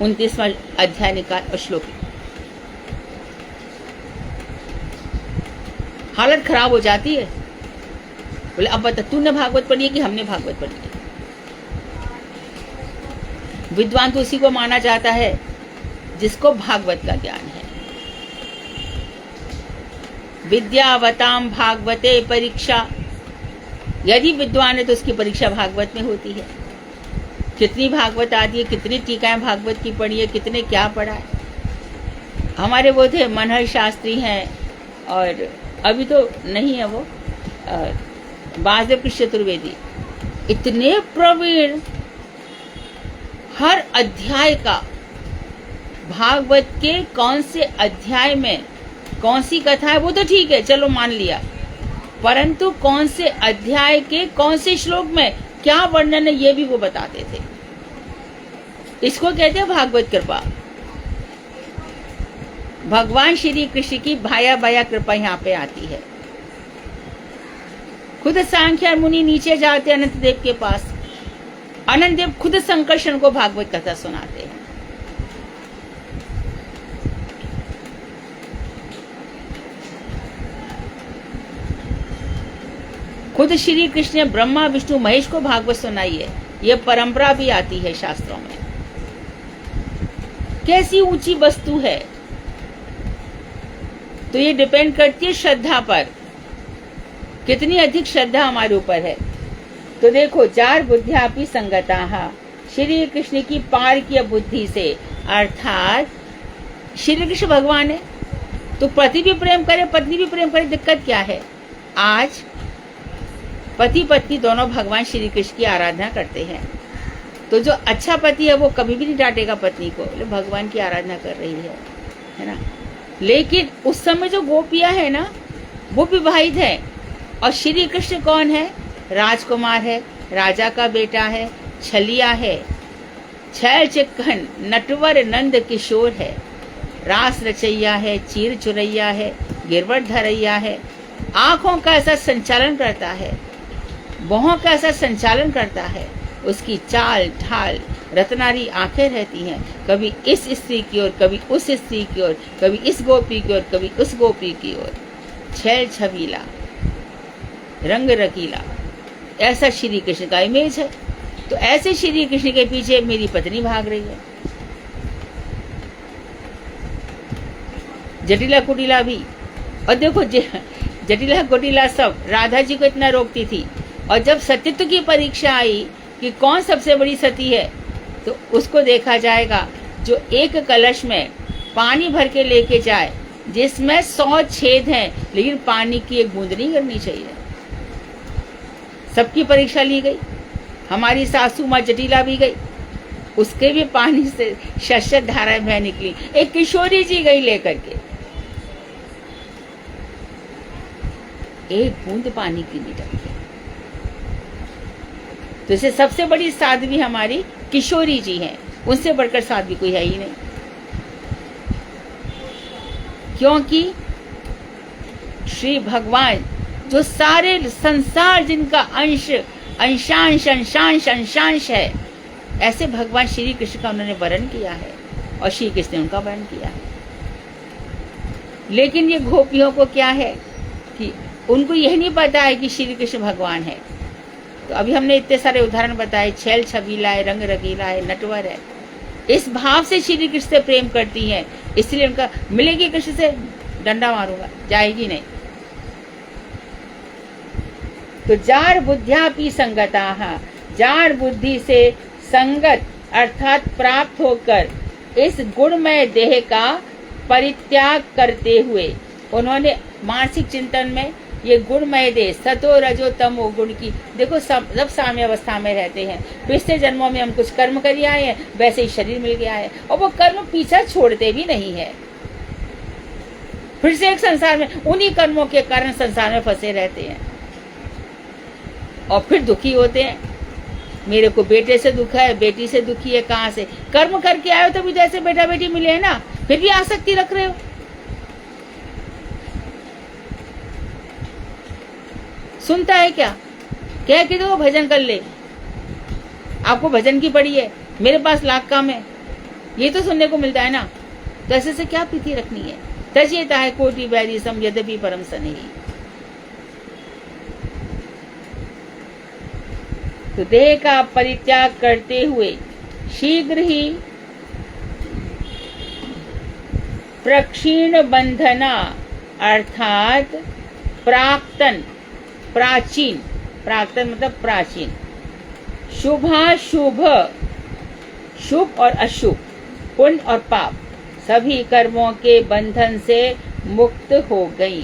29वां अध्याय निकाल और श्लोक। हालत खराब हो जाती है। बोले अब बता, तूने भागवत पढ़ी है कि हमने भागवत पढ़ी है? विद्वान तो उसी को माना जाता है जिसको भागवत का ज्ञान है। विद्यावताम भागवते परीक्षा, यदि विद्वान है तो उसकी परीक्षा भागवत में होती है। कितनी भागवत आदि है, कितनी टीकाएं भागवत की पढ़ी है, कितने क्या पढ़ा है। हमारे वो थे मनहर शास्त्री हैं, और अभी तो नहीं है वो, वासुदेव कृष्ण चतुर्वेदी, इतने प्रवीण, हर अध्याय का भागवत के कौन से अध्याय में कौन सी कथा है वो तो ठीक है, चलो मान लिया, परंतु कौन से अध्याय के कौन से श्लोक में क्या वर्णन है ये भी वो बताते थे। इसको कहते हैं भागवत कृपा। भगवान श्री कृष्ण की भाया भाया कृपा यहाँ पे आती है। खुद सांख्य मुनि नीचे जाते अनंत देव के पास, अनंत देव खुद संकर्षण को भागवत कथा सुनाते हैं। खुद श्री कृष्ण ने ब्रह्मा विष्णु महेश को भागवत सुनाई है। यह परंपरा भी आती है शास्त्रों में। कैसी ऊंची वस्तु है, तो ये डिपेंड करती है श्रद्धा पर, कितनी अधिक श्रद्धा हमारे ऊपर है। तो देखो, जार बुद्ध्यापि संगताः, श्री कृष्ण की पार की बुद्धि से, अर्थात श्री कृष्ण भगवान है तो पति भी प्रेम करे पत्नी भी प्रेम करे, दिक्कत क्या है। आज पति पत्नी दोनों भगवान श्री कृष्ण की आराधना करते हैं, तो जो अच्छा पति है वो कभी भी नहीं डांटेगा पत्नी को, बोले भगवान की आराधना कर रही है ना। लेकिन उस समय जो गोपियां है ना, वो विवाहित है, और श्री कृष्ण कौन है, राजकुमार है, राजा का बेटा है, छलिया है, छैल चिक्कन नटवर नंद किशोर है, रास रचैया है, चीर चुरैया है, गिरवट धरैया है, आंखों का ऐसा संचालन करता है, बाहों का ऐसा संचालन करता है, उसकी चाल ढाल रत्नारी आंखें रहती हैं, कभी इस स्त्री की ओर, कभी उस स्त्री की ओर, कभी इस गोपी की ओर, कभी उस गोपी की ओर, छैल छबीला, रंग रकीला, ऐसा श्री कृष्ण का इमेज है। तो ऐसे श्री कृष्ण के पीछे मेरी पत्नी भाग रही है। जटिला कुटिला भी, और देखो जटिला कुटिला सब राधा जी को इतना रोकती थी, और जब सतीत्व की परीक्षा आई कि कौन सबसे बड़ी सती है, तो उसको देखा जाएगा जो एक कलश में पानी भर के लेके जाए, जिसमें 100 छेद हैं, लेकिन पानी की एक बूंद नहीं करनी चाहिए। सबकी परीक्षा ली गई। हमारी सासू माँ जटिला भी गई, उसके भी पानी से शशत धाराएं बह निकली। एक किशोरी जी गई लेकर के, एक बूंद पानी की नहीं टपकी। तो इसे सबसे बड़ी साध्वी हमारी किशोरी जी हैं, उनसे बढ़कर साध्वी कोई है ही नहीं। क्योंकि श्री भगवान जो सारे संसार जिनका अंश अंशांश अंशांश अंशांश है, ऐसे भगवान श्री कृष्ण का उन्होंने वर्ण किया है, और श्री कृष्ण ने उनका वर्ण किया है। लेकिन ये गोपियों को क्या है कि उनको यही नहीं पता है कि श्री कृष्ण भगवान है। तो अभी हमने इतने सारे उदाहरण बताए, छैल छबीला है, रंग रगीला है, नटवर है, इस भाव से श्री कृष्ण से प्रेम करती हैं, इसलिए उनका मिलेगी कृष्ण से डंडा मारूंगा, जाएगी नहीं। तो जार बुद्ध्यापि संगताः, जार बुद्धि से संगत अर्थात प्राप्त होकर इस गुणमय देह का परित्याग करते हुए उन्होंने मानसिक चिंतन में ये गुणमय देह सतो रजो तमो गुण की, देखो सब साम्य अवस्था में रहते हैं। पिछले जन्मों में हम कुछ कर्म कर आए हैं, वैसे ही शरीर मिल गया है, और वो कर्म पीछा छोड़ते भी नहीं है। फिर से एक संसार में उन्हीं कर्मों के कारण संसार में फंसे रहते हैं, और फिर दुखी होते हैं। मेरे को बेटे से दुख है, बेटी से दुखी है, कहाँ से? कर्म करके आए हो तभी तो ऐसे बेटा बेटी मिले है ना, फिर भी आसक्ति रख रहे हो। सुनता है क्या? कह के दो भजन कर ले, आपको भजन की पड़ी है, मेरे पास लाख काम है, ये तो सुनने को मिलता है ना। तो ऐसे से क्या प्रीति रखनी है? तजेता है कोटि बैरी सम यद्यपि परम सनेही। तो देह का परित्याग करते हुए शीघ्र ही प्रक्षीण बंधना अर्थात प्राक्तन, प्राचीन, प्राक्तन मतलब प्राचीन, शुभाशुभ, शुभ और अशुभ, पुण्य और पाप, सभी कर्मों के बंधन से मुक्त हो गई।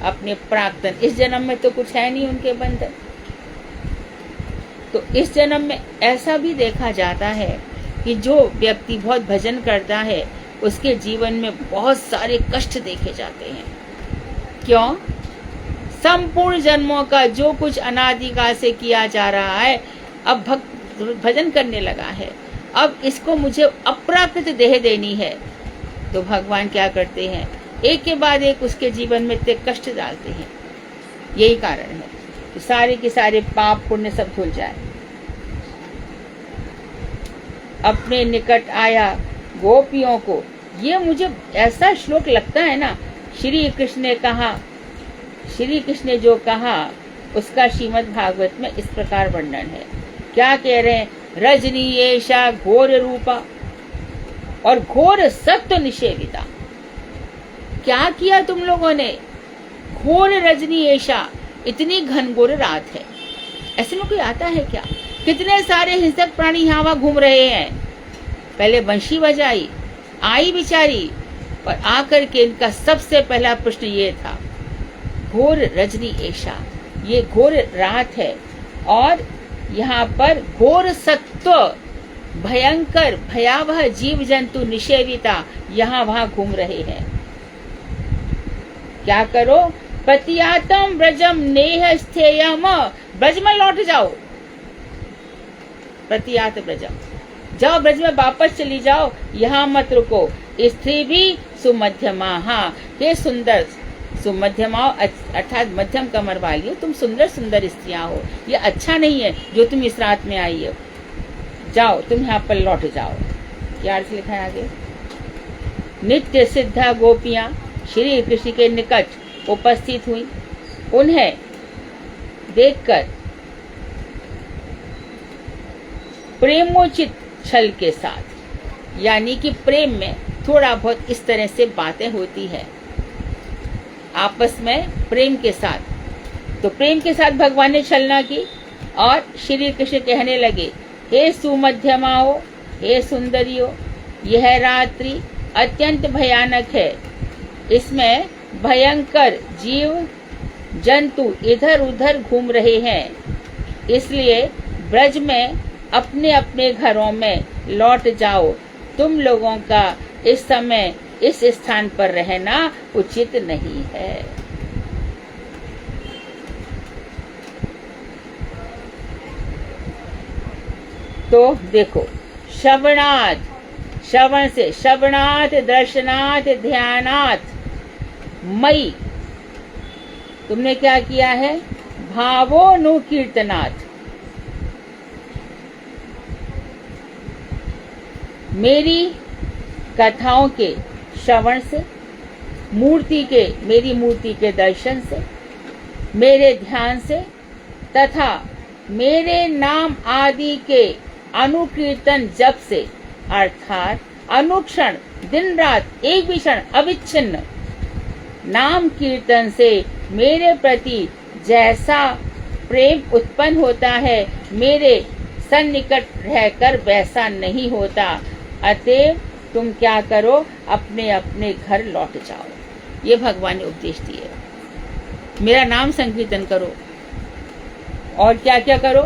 अपने प्राक्तन, इस जन्म में तो कुछ है नहीं उनके बंधन, तो इस जन्म में ऐसा भी देखा जाता है कि जो व्यक्ति बहुत भजन करता है उसके जीवन में बहुत सारे कष्ट देखे जाते हैं। क्यों? संपूर्ण जन्मों का जो कुछ अनादिकाल से किया जा रहा है, अब भक्त भजन करने लगा है, अब इसको मुझे अप्राकृत देह देनी है, तो भगवान क्या करते हैं, एक के बाद एक उसके जीवन में इतने कष्ट डालते हैं। यही कारण है कि सारे के सारे पाप पुण्य सब धुल जाए। अपने निकट आया गोपियों को, ये मुझे ऐसा श्लोक लगता है ना, श्री कृष्ण ने कहा, श्री कृष्ण ने जो कहा उसका श्रीमद् भागवत में इस प्रकार वर्णन है। क्या कह रहे हैं? रजनी ऐशा घोर रूपा और घोर सत्व निषेविता। क्या किया तुम लोगों ने? घोर रजनी ऐशा, इतनी घनघोर रात है, ऐसे में कोई आता है क्या? कितने सारे हिंसक प्राणी यहाँ वहाँ घूम रहे हैं। पहले बंशी बजाई, आई बिचारी, और आकर के इनका सबसे पहला प्रश्न ये था, घोर रजनी ऐशा, ये घोर रात है और यहाँ पर घोर सत्व, भयंकर भयावह जीव जंतु निषेविता यहाँ वहाँ घूम रहे हैं। क्या करो? पतियातम ब्रजम नेह स्थेयम, ब्रज में लौट जाओ। प्रतियात ब्रजम, जाओ ब्रज में वापस चली जाओ, यहाँ मत रुको। स्त्री भी सुमध्यमा, हे सुंदर सुमध्यमा अर्थात मध्यम कमर वाली हो, तुम सुंदर सुंदर स्त्रियां हो, ये अच्छा नहीं है जो तुम इस रात में आई हो, जाओ तुम यहाँ पर लौट जाओ। क्या अर्थ लिखा है आगे? नित्य सिद्धा गोपियां श्री कृष्ण के निकट उपस्थित हुई, उन्हें देखकर प्रेमोचित छल के साथ, यानी कि प्रेम में थोड़ा बहुत इस तरह से बातें होती है आपस में प्रेम के साथ। तो प्रेम के साथ भगवान ने छलना की और श्री कृष्ण कहने लगे, हे सुमध्यमाओ, हे सुंदरियो, यह रात्रि अत्यंत भयानक है, इसमें भयंकर जीव जंतु इधर उधर घूम रहे हैं, इसलिए ब्रज में अपने अपने घरों में लौट जाओ। तुम लोगों का इस समय इस स्थान पर रहना उचित नहीं है। तो देखो, श्रवणात्, श्रवण से, श्रवणात्, दर्शनात्, ध्यानात्, मई, तुमने क्या किया है? भावोनुकीर्तनात्, मेरी कथाओं के श्रवण से, मूर्ति के, मेरी मूर्ति के दर्शन से, मेरे ध्यान से तथा मेरे नाम आदि के अनुकीर्तन जप से, अर्थात अनुक्षण दिन रात एक भी क्षण अविच्छिन्न नाम कीर्तन से मेरे प्रति जैसा प्रेम उत्पन्न होता है, मेरे सन्निकट रहकर वैसा नहीं होता। अतएव तुम क्या करो? अपने अपने घर लौट जाओ। ये भगवान ने उपदेश दिए। मेरा नाम संकीर्तन करो और क्या क्या करो?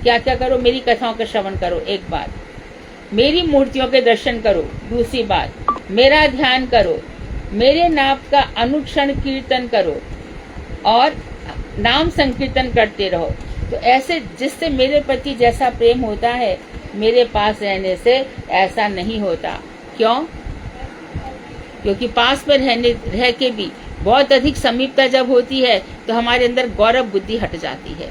क्या क्या करो? मेरी कथाओं का श्रवण करो, एक बात। मेरी मूर्तियों के दर्शन करो, दूसरी बात। मेरा ध्यान करो, मेरे नाम का अनुक्षण कीर्तन करो और नाम संकीर्तन करते रहो। तो ऐसे जिससे मेरे प्रति जैसा प्रेम होता है, मेरे पास रहने से ऐसा नहीं होता। क्यों? क्योंकि पास में रह के भी बहुत अधिक समीपता जब होती है तो हमारे अंदर गौरव बुद्धि हट जाती है।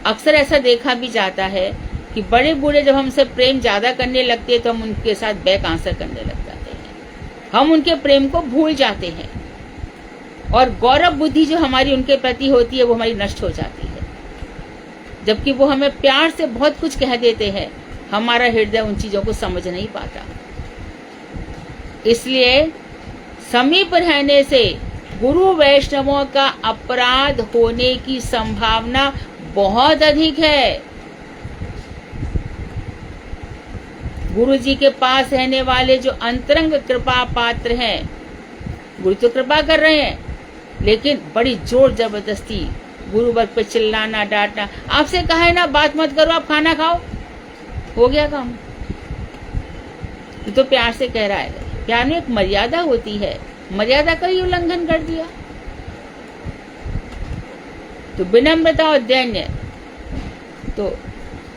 अक्सर ऐसा देखा भी जाता है कि बड़े बूढ़े जब हमसे प्रेम ज्यादा करने लगते हैं तो हम उनके साथ बैक आंसर करने लग जाते हैं, हम उनके प्रेम को भूल जाते हैं और गौरव बुद्धि जो हमारी उनके प्रति होती है वो हमारी नष्ट हो जाती है। जबकि वो हमें प्यार से बहुत कुछ कह देते हैं, हमारा हृदय उन चीजों को समझ नहीं पाता। इसलिए समीप रहने से गुरु वैष्णवों का अपराध होने की संभावना बहुत अधिक है। गुरु जी के पास रहने वाले जो अंतरंग कृपा पात्र हैं, गुरु तो कृपा कर रहे हैं, लेकिन बड़ी जोर जबरदस्ती गुरु वर्ग पे चिल्लाना, डांटना। आपसे कहा है ना बात मत करो, आप खाना खाओ, हो गया काम। तो प्यार से कह रहा है। प्यार में एक मर्यादा होती है, मर्यादा का ही उल्लंघन कर दिया। तो विनम्रता और दैन्य, तो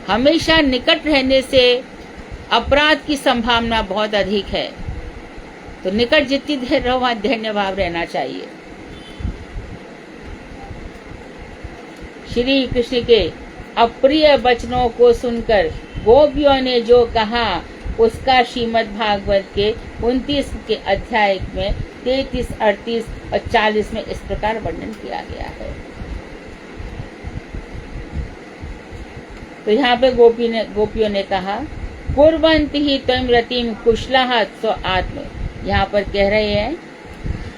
हमेशा निकट रहने से अपराध की संभावना बहुत अधिक है। तो निकट जितनी देर रहो वहां दैन्य भाव रहना चाहिए। श्री कृष्ण के अप्रिय वचनों को सुनकर गोपियों ने जो कहा उसका श्रीमद् भागवत के 29 के अध्याय में 33, 38 और 40 में इस प्रकार वर्णन किया गया है। तो यहाँ पे गोपियों ने कहा कुर्वन्ति ही त्वं रतिम कुशलः स्व आत्म। यहाँ पर कह रहे हैं,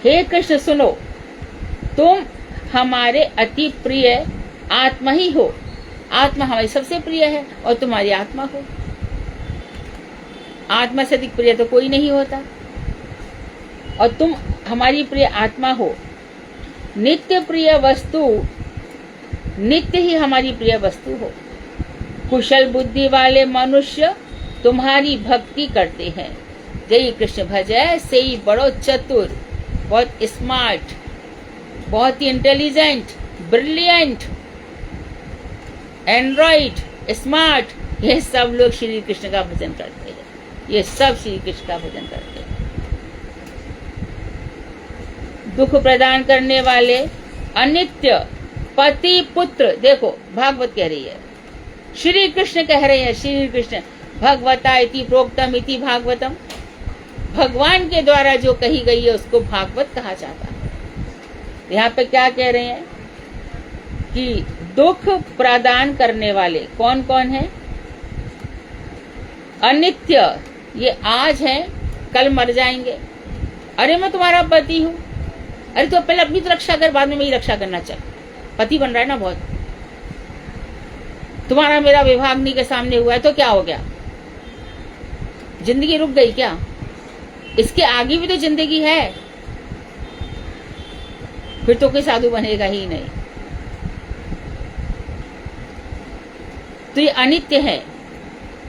हे कृष्ण सुनो, तुम हमारे अति प्रिय आत्मा ही हो। आत्मा हमारी सबसे प्रिय है और तुम्हारी आत्मा हो। आत्मा से अधिक प्रिय तो कोई नहीं होता, और तुम हमारी प्रिय आत्मा हो। नित्य प्रिय वस्तु, नित्य ही हमारी प्रिय वस्तु हो। कुशल बुद्धि वाले मनुष्य तुम्हारी भक्ति करते हैं। जय कृष्ण भजय से ही बड़ो चतुर, बहुत स्मार्ट, बहुत ही इंटेलिजेंट, ब्रिलियंट, एंड्रॉइड, स्मार्ट, ये सब लोग श्री कृष्ण का भजन करते हैं। ये सब श्री कृष्ण का भजन करते हैं। दुख प्रदान करने वाले अनित्य पति पुत्र, देखो भागवत कह रही है, श्री कृष्ण कह रहे हैं, श्री कृष्ण भगवता इति प्रोक्तम इति भागवतम। भगवान के द्वारा जो कही गई है उसको भागवत कहा जाता है। यहाँ पे क्या कह रहे हैं कि दुख प्रदान करने वाले कौन कौन है? अनित्य, ये आज है कल मर जाएंगे। अरे मैं तुम्हारा पति हूँ, अरे तो पहले अपनी तो रक्षा कर, बाद में मेरी रक्षा करना चाहिए। पति बन रहा है ना बहुत, तुम्हारा मेरा विवाह अग्नि के सामने हुआ है तो क्या हो गया? जिंदगी रुक गई क्या? इसके आगे भी तो जिंदगी है, फिर तो कोई साधु बनेगा ही नहीं। तो ये अनित्य है।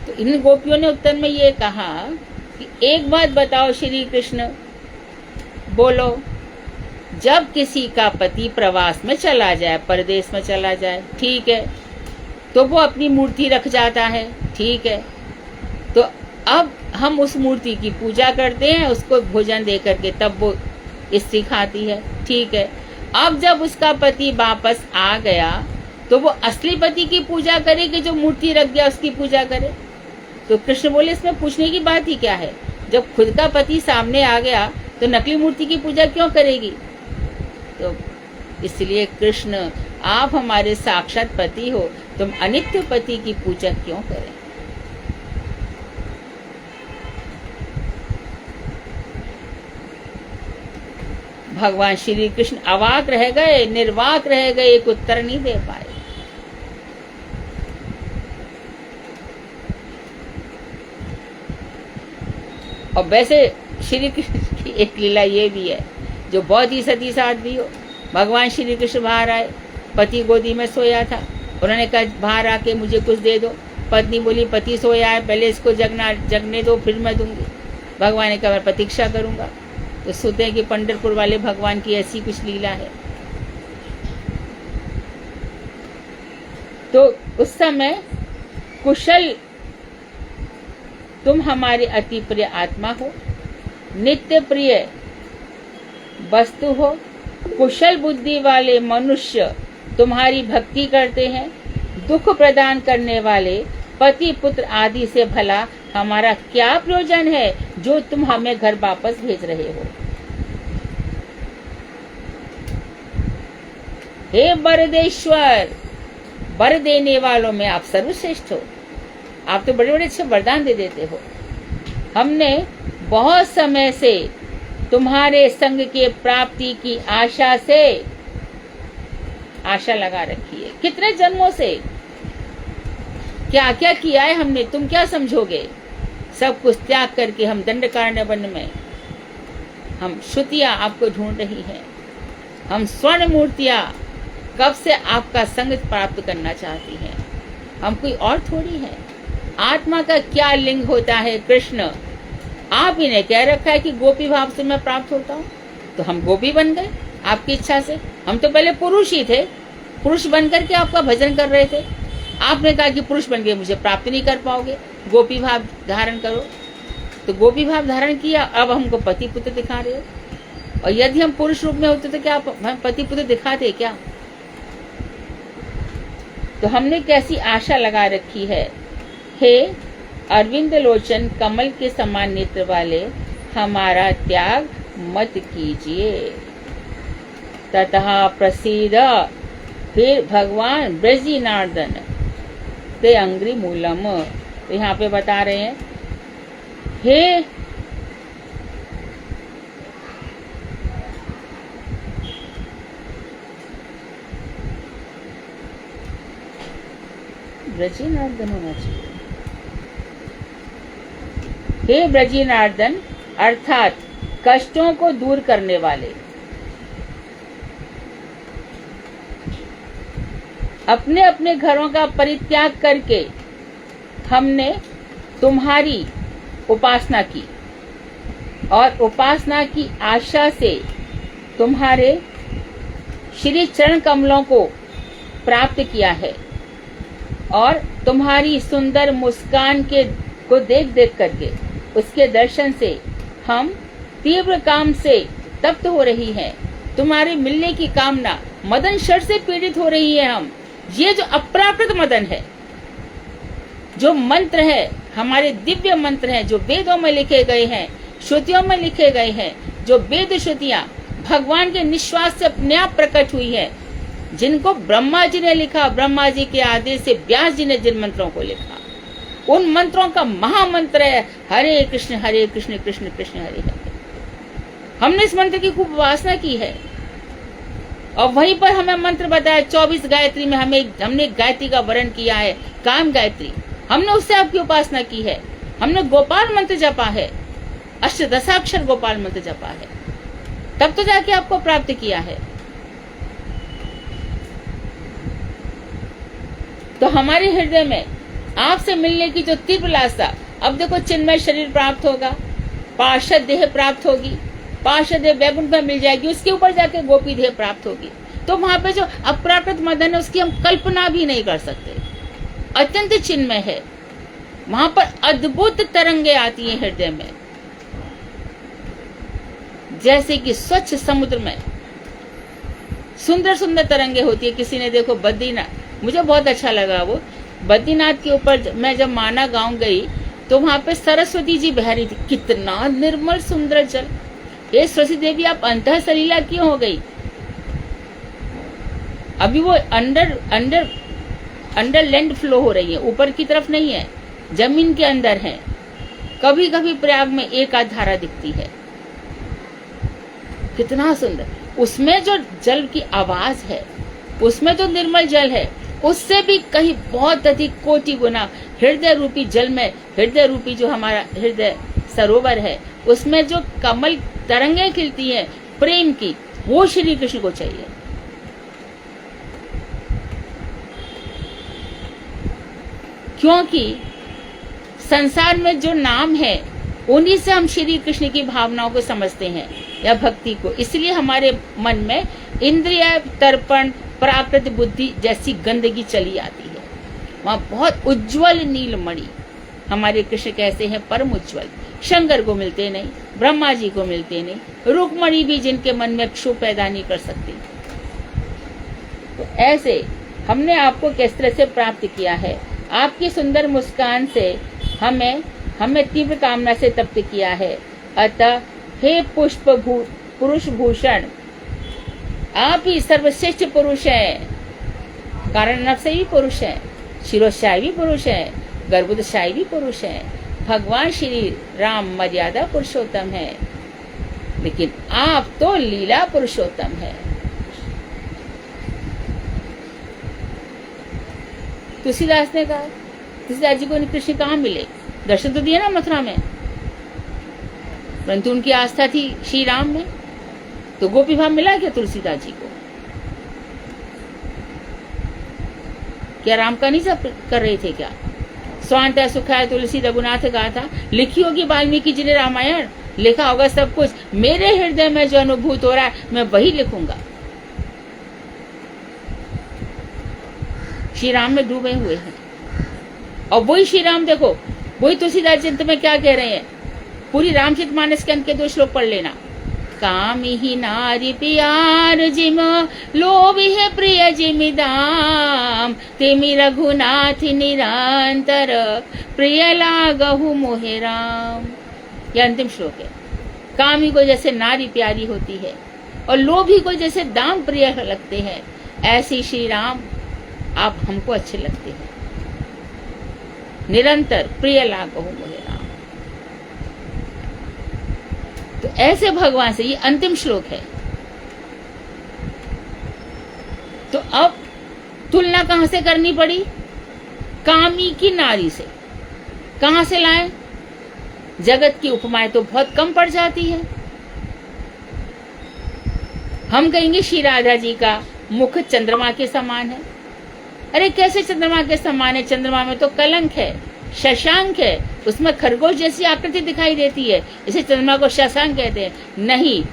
तो इन गोपियों ने उत्तर में ये कहा कि एक बात बताओ श्री कृष्ण, बोलो, जब किसी का पति प्रवास में चला जाए, परदेश में चला जाए, ठीक है, तो वो अपनी मूर्ति रख जाता है, ठीक है, तो अब हम उस मूर्ति की पूजा करते हैं, उसको भोजन दे करके तब वो स्त्री खाती है, ठीक है। अब जब उसका पति वापस आ गया तो वो असली पति की पूजा करे कि जो मूर्ति रख गया उसकी पूजा करे? तो कृष्ण बोले इसमें पूछने की बात ही क्या है? जब खुद का पति सामने आ गया तो नकली मूर्ति की पूजा क्यों करेगी? तो इसलिए कृष्ण, आप हमारे साक्षात पति हो, तुम अनित्य पति की पूजा क्यों करें? भगवान श्री कृष्ण अवाक रह गए, निर्वाक रह गए, एक उत्तर नहीं दे पाए। और वैसे श्री कृष्ण की एक लीला ये भी है जो बहुत ही सती साथ भी हो। भगवान श्री कृष्ण बाहर आए, पति गोदी में सोया था, उन्होंने कहा बाहर आके मुझे कुछ दे दो। पत्नी बोली पति सोया है, पहले इसको जगने दो फिर मैं दूंगी। भगवान ने कहा मैं प्रतीक्षा करूंगा। तो सुनते हैं कि पंढरपुर वाले भगवान की ऐसी कुछ लीला है। तो उस समय कुशल, तुम हमारे अति प्रिय आत्मा हो, नित्य प्रिय वस्तु हो, कुशल बुद्धि वाले मनुष्य तुम्हारी भक्ति करते हैं, दुख प्रदान करने वाले पति पुत्र आदि से भला हमारा क्या प्रयोजन है जो तुम हमें घर वापस भेज रहे हो? हे वरदेश्वर, वर देने वालों में आप सर्वश्रेष्ठ हो। आप तो बड़े बड़े अच्छे वरदान दे देते हो। हमने बहुत समय से तुम्हारे संग के प्राप्ति की आशा से आशा लगा रखी है। कितने जन्मों से क्या क्या किया है हमने, तुम क्या समझोगे। सब कुछ त्याग करके हम दंडकारण्य वन में हम श्रुतियां आपको ढूंढ रही हैं। हम स्वर्ण मूर्तियां कब से आपका संग प्राप्त करना चाहती हैं। हम कोई और थोड़ी है। आत्मा का क्या लिंग होता है कृष्ण। आप ही ने कह रखा है कि गोपी भाव से मैं प्राप्त होता हूँ, तो हम गोपी बन गए आपकी इच्छा से। हम तो पहले पुरुष ही थे, पुरुष बन करके आपका भजन कर रहे थे। आपने कहा कि पुरुष बन के मुझे प्राप्त नहीं कर पाओगे, गोपी भाव धारण करो। तो गोपी भाव धारण किया, अब हमको पति पुत्र दिखा रहे हो। और यदि हम पुरुष रूप में होते तो क्या हम पति पुत्र दिखाते क्या। तो हमने कैसी आशा लगा रखी है। हे अरविंद लोचन कमल के समान नेत्र वाले, हमारा त्याग मत कीजिए। ततः प्रसीद, फिर भगवान ब्रजी नारदन ते अंग्री मूलम। तो यहाँ पे बता रहे हैं, हे ब्रजी नारदन होना चाहिए। हे ब्रजी नारदन अर्थात कष्टों को दूर करने वाले, अपने अपने घरों का परित्याग करके हमने तुम्हारी उपासना की और उपासना की आशा से तुम्हारे श्री चरण कमलों को प्राप्त किया है। और तुम्हारी सुंदर मुस्कान को देख देख करके, उसके दर्शन से हम तीव्र काम से तप्त हो रही हैं। तुम्हारे मिलने की कामना मदन शर से पीड़ित हो रही है हम। ये जो अप्राकृत मदन है, जो मंत्र है, हमारे दिव्य मंत्र हैं जो वेदों में लिखे गए हैं, श्रुतियों में लिखे गए हैं, जो वेद श्रुतियां भगवान के निश्वास से अपने आप प्रकट हुई है, जिनको ब्रह्मा जी ने लिखा, ब्रह्मा जी के आदेश से व्यास जी ने जिन मंत्रों को लिखा, उन मंत्रों का महामंत्र है हरे कृष्ण कृष्ण कृष्ण हरे हरे। हमने इस मंत्र की खूब उपासना की है और वहीं पर हमें मंत्र बताया 24 गायत्री में हमने गायत्री का वर्ण किया है, काम गायत्री। हमने उससे आपकी उपासना की है। हमने गोपाल मंत्र जपा है, अष्टदशाक्षर गोपाल मंत्र जपा है, तब तो जाके आपको प्राप्त किया है। तो हमारे हृदय में आपसे मिलने की जो तीव्र लालसा, अब देखो चिन्मय शरीर प्राप्त होगा, पार्षद देह प्राप्त होगी, पार्षद देह वैकुंठ में मिल जाएगी, उसके ऊपर जाके गोपी देह प्राप्त होगी। तो वहां पे जो अप्राकृत मदन है उसकी हम कल्पना भी नहीं कर सकते, अत्यंत चिन्मय है। वहां पर अद्भुत तरंगे आती हैं हृदय में, जैसे कि स्वच्छ समुद्र में सुंदर सुंदर तरंगे होती है। किसी ने देखो बद्रीनाथ, मुझे बहुत अच्छा लगा वो बद्रीनाथ के ऊपर मैं जब माना गांव गई तो वहां पे सरस्वती जी बह रही थी, कितना निर्मल सुंदर जल। ये सरस्वती देवी आप अंतः सलीला क्यों हो गई। अभी वो अंडर लैंड फ्लो हो रही है, ऊपर की तरफ नहीं है, जमीन के अंदर है। कभी कभी प्रयाग में एक आध धारा दिखती है, कितना सुंदर। उसमें जो जल की आवाज है, उसमें जो निर्मल जल है, उससे भी कहीं बहुत अधिक कोटि गुना हृदय रूपी जल में, हृदय रूपी जो हमारा हृदय सरोवर है, उसमें जो कमल तरंगे खिलती हैं प्रेम की, वो श्री कृष्ण को चाहिए। क्योंकि संसार में जो नाम है उन्हीं से हम श्री कृष्ण की भावनाओं को समझते हैं या भक्ति को। इसलिए हमारे मन में इंद्रिय तर्पण, प्राकृत बुद्धि जैसी गंदगी चली आती है। वहां बहुत उज्जवल नीलमणि हमारे कृष्ण कैसे हैं, परम उज्जवल। शंकर को मिलते नहीं, ब्रह्मा जी को मिलते नहीं, रुक्मणी भी जिनके मन में क्षोभ पैदा नहीं कर सकती। तो ऐसे हमने आपको किस तरह से प्राप्त किया है। आपकी सुंदर मुस्कान से हमें तीव्र कामना से तप्त किया है। अतः हे पुष्प पुरुष भूषण, आप ही सर्वश्रेष्ठ पुरुष हैं। कारण नव से भी पुरुष हैं, शिरोशाही भी पुरुष हैं, गर्भोदशाही भी पुरुष हैं। भगवान श्री राम मर्यादा पुरुषोत्तम है। लेकिन आप तो लीला पुरुषोत्तम है। तुलसीदास ने कहा, तुलसीदास जी को कृष्ण कहाँ मिले? दर्शन तो दिए ना मथुरा में, परंतु उनकी आस्था थी श्री राम में। तो गोपी भाव मिला क्या तुलसीदास जी को? क्या राम का नहीं जप कर रहे थे क्या? स्वांत सुखाय तुलसी रघुनाथ गाथा, लिखी होगी वाल्मीकि जी ने रामायण, लिखा होगा सब कुछ। मेरे हृदय में जो अनुभूत हो रहा है मैं वही लिखूंगा। श्री राम में डूबे हुए हैं, और वही श्री राम देखो, वही तुलसीदास जी अंत में क्या कह रहे हैं? पूरी रामचरितमानस के अंत के 2 श्लोक पढ़ लेना। कामी ही नारी प्यार जिम लोभी है प्रिय जिमिदाम, तेमी रघुनाथ निरंतर प्रिय लागहु मोहे राम। यह अंतिम श्लोक है। कामी को जैसे नारी प्यारी होती है और लोभी को जैसे दाम प्रिय लगते हैं, ऐसे श्री राम आप हमको अच्छे लगते हैं। निरंतर प्रिय लागहु मोहे राम। तो ऐसे भगवान से, ये अंतिम श्लोक है। तो अब तुलना कहां से करनी पड़ी? कामी की नारी से। कहां से लाए? जगत की उपमाएं तो बहुत कम पड़ जाती है। हम कहेंगे श्री राधा जी का मुख चंद्रमा के समान है। अरे कैसे चंद्रमा के समान है? चंद्रमा में तो कलंक है, शशांक है, उसमें खरगोश जैसी आकृति दिखाई देती है, इसे चंद्रमा को शशांक कहते हैं। नहीं,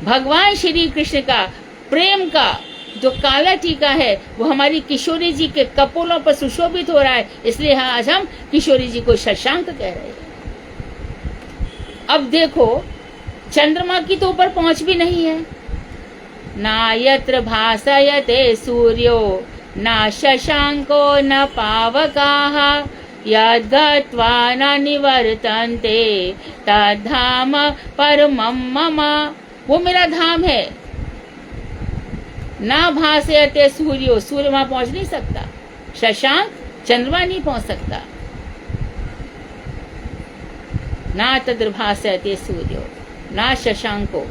भगवान श्री कृष्ण का प्रेम का जो काला टीका है वो हमारी किशोरी जी के कपोलों पर सुशोभित हो रहा है, इसलिए आज हम किशोरी जी को शशांक कह रहे हैं। अब देखो, चंद्रमा की तो ऊपर पहुंच भी नहीं है। ना यत्र भासयते सूर्यो ना शशांको न पावकाः, यद्गत्वा न निवर्तन्ते तद्धाम परमं मम। वो मेरा धाम है। ना भासयते सूर्यो, सूर्य वहां पहुंच नहीं सकता। शशांक, चंद्रमा नहीं पहुंच सकता। ना तद्भासयते सूर्यो ना शशांको,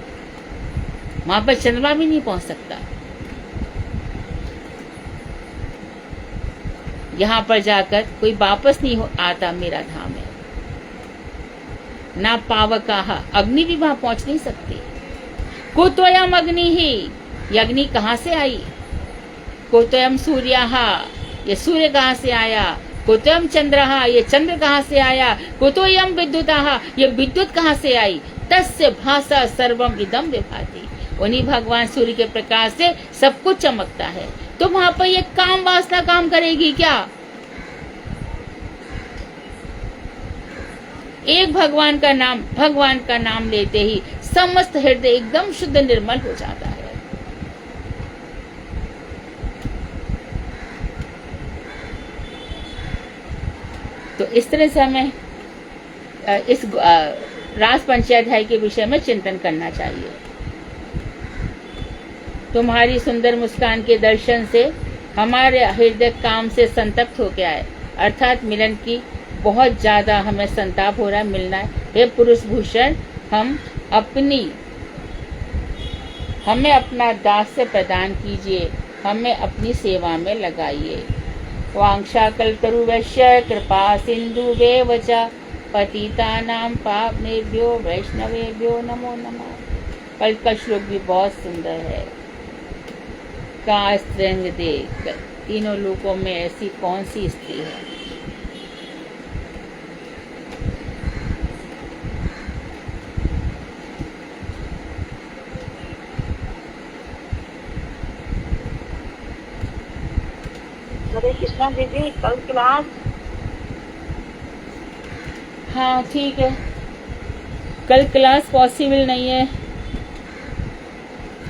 वहां पर चंद्रमा भी नहीं पहुंच सकता। यहाँ पर जाकर कोई वापस नहीं आता, मेरा धाम है। ना पावकाः, अग्नि भी वहां पहुंच नहीं सकती। कुतोयम अग्नि ही, ये अग्नि कहाँ से आई? कुतोयम सूर्यः, ये सूर्य कहाँ से आया? कुतोयम चंद्रः, ये चंद्र कहाँ से आया? कुतोयम विद्युतः, ये विद्युत कहाँ से आई? तस्य भासा सर्वम इदम विभाति। उन्हीं भगवान सूर्य के प्रकाश से सब कुछ चमकता है। तो वहां पर ये काम वासना काम करेगी क्या? एक भगवान का नाम लेते ही समस्त हृदय एकदम शुद्ध निर्मल हो जाता है। तो इस तरह से हमें इस रास पंचाध्याय के विषय में चिंतन करना चाहिए। तुम्हारी सुंदर मुस्कान के दर्शन से हमारे हृदय काम से संतप्त हो गया है, अर्थात मिलन की बहुत ज्यादा हमें संताप हो रहा है, मिलना है। हे पुरुष भूषण, हमें अपना दास्य प्रदान कीजिए, हमें अपनी सेवा में लगाइए। वांछा कल्पतरुभ्यश्च कृपा सिन्धुभ्येव च पतितानां पावनेभ्यो वैष्णवेभ्यो नमो नमः। कल का श्लोक भी बहुत सुंदर है। का स्त्रींग देख, तीनों लोकों में ऐसी कौन सी स्त्री है? हरे कृष्णा दीदी, कल क्लास? हाँ ठीक है, कल क्लास पॉसिबल नहीं है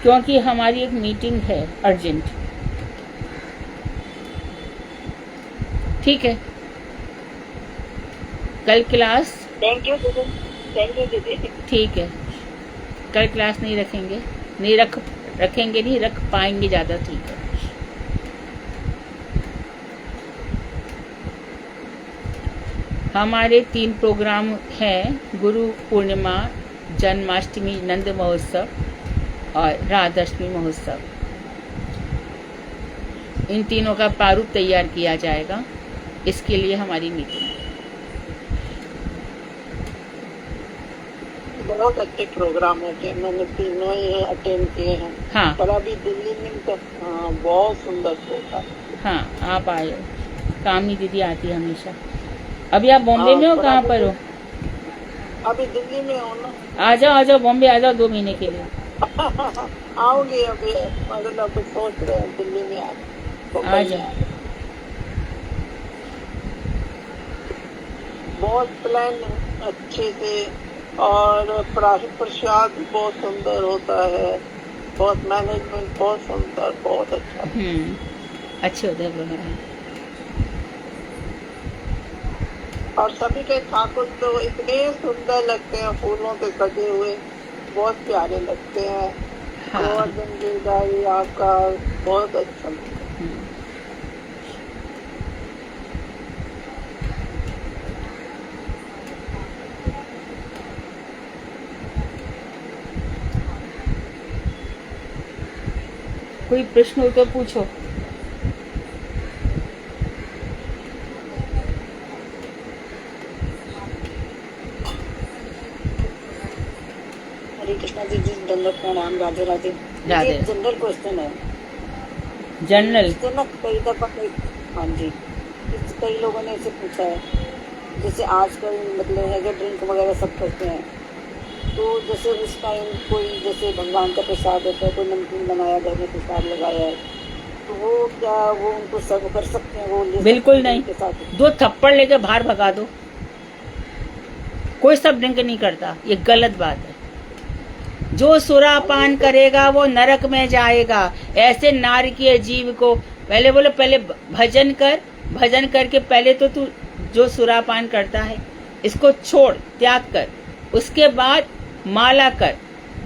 क्योंकि हमारी एक मीटिंग है अर्जेंट। ठीक है, कल क्लास। थैंक यू दीदी, थैंक यू दीदी। ठीक है, कल क्लास नहीं रखेंगे, रखेंगे नहीं, रख पाएंगे ज्यादा। ठीक है, हमारे 3 प्रोग्राम हैं। गुरु पूर्णिमा, जन्माष्टमी नंद महोत्सव और राधाष्टमी महोत्सव, इन तीनों का प्रारूप तैयार किया जाएगा। इसके लिए हमारी मीटिंग है। बहुत अच्छे प्रोग्राम होते हैं, मैंने तीनों ही अटेंड किए हैं। हाँ पर अभी दिल्ली में तो बहुत सुंदर होता है। हाँ, आप आए हो, कामनी दीदी आती है हमेशा। अभी आप बॉम्बे में हो, कहाँ पर हो? अभी दिल्ली में हो ना। आ जाओ बॉम्बे आ जाओ 2 महीने के लिए। आऊंगी अभी, मतलब कुछ सोच रहे हैं दिल्ली में आ जाओ। बहुत प्लान अच्छे से, और प्रसाद बहुत सुंदर होता है, बहुत मैनेजमेंट बहुत सुंदर, बहुत अच्छा। अच्छे होते हैं प्रोग्राम। और सभी के ठाकुर तो इतने सुंदर लगते हैं, फूलों से सजे हुए, बहुत प्यारे लगते हैं। हाँ। गोवर्धन गिरधारी आपका बहुत अच्छा लगता है। कोई प्रश्न हो तो पूछो। हरे कृष्णा जी, दंडवत प्रणाम, राधे राधे। राधे। एक जनरल क्वेश्चन है। जनरल। इससे ना कई दफा हाँ जी, कई लोगों ने इसे पूछा है, जैसे आजकल मतलब है कि ड्रिंक वगैरह सब करते हैं, तो जैसे उस टाइम कोई जैसे भगवान का प्रसाद होता है, कोई नमकीन बनाया, घर में प्रसाद लगाया है, तो वो क्या वो उनको सर्व कर सकते हैं? वो बिल्कुल नहीं, के साथ 2 थप्पड़ लेके बाहर भगा दो। कोई सब ड्रिंक नहीं करता, ये गलत बात है। जो सुरापान करेगा वो नरक में जाएगा। ऐसे नारकीय जीव को पहले बोलो, पहले भजन कर, भजन करके पहले तो तू जो सुरापान करता है इसको छोड़, त्याग कर, उसके बाद माला कर,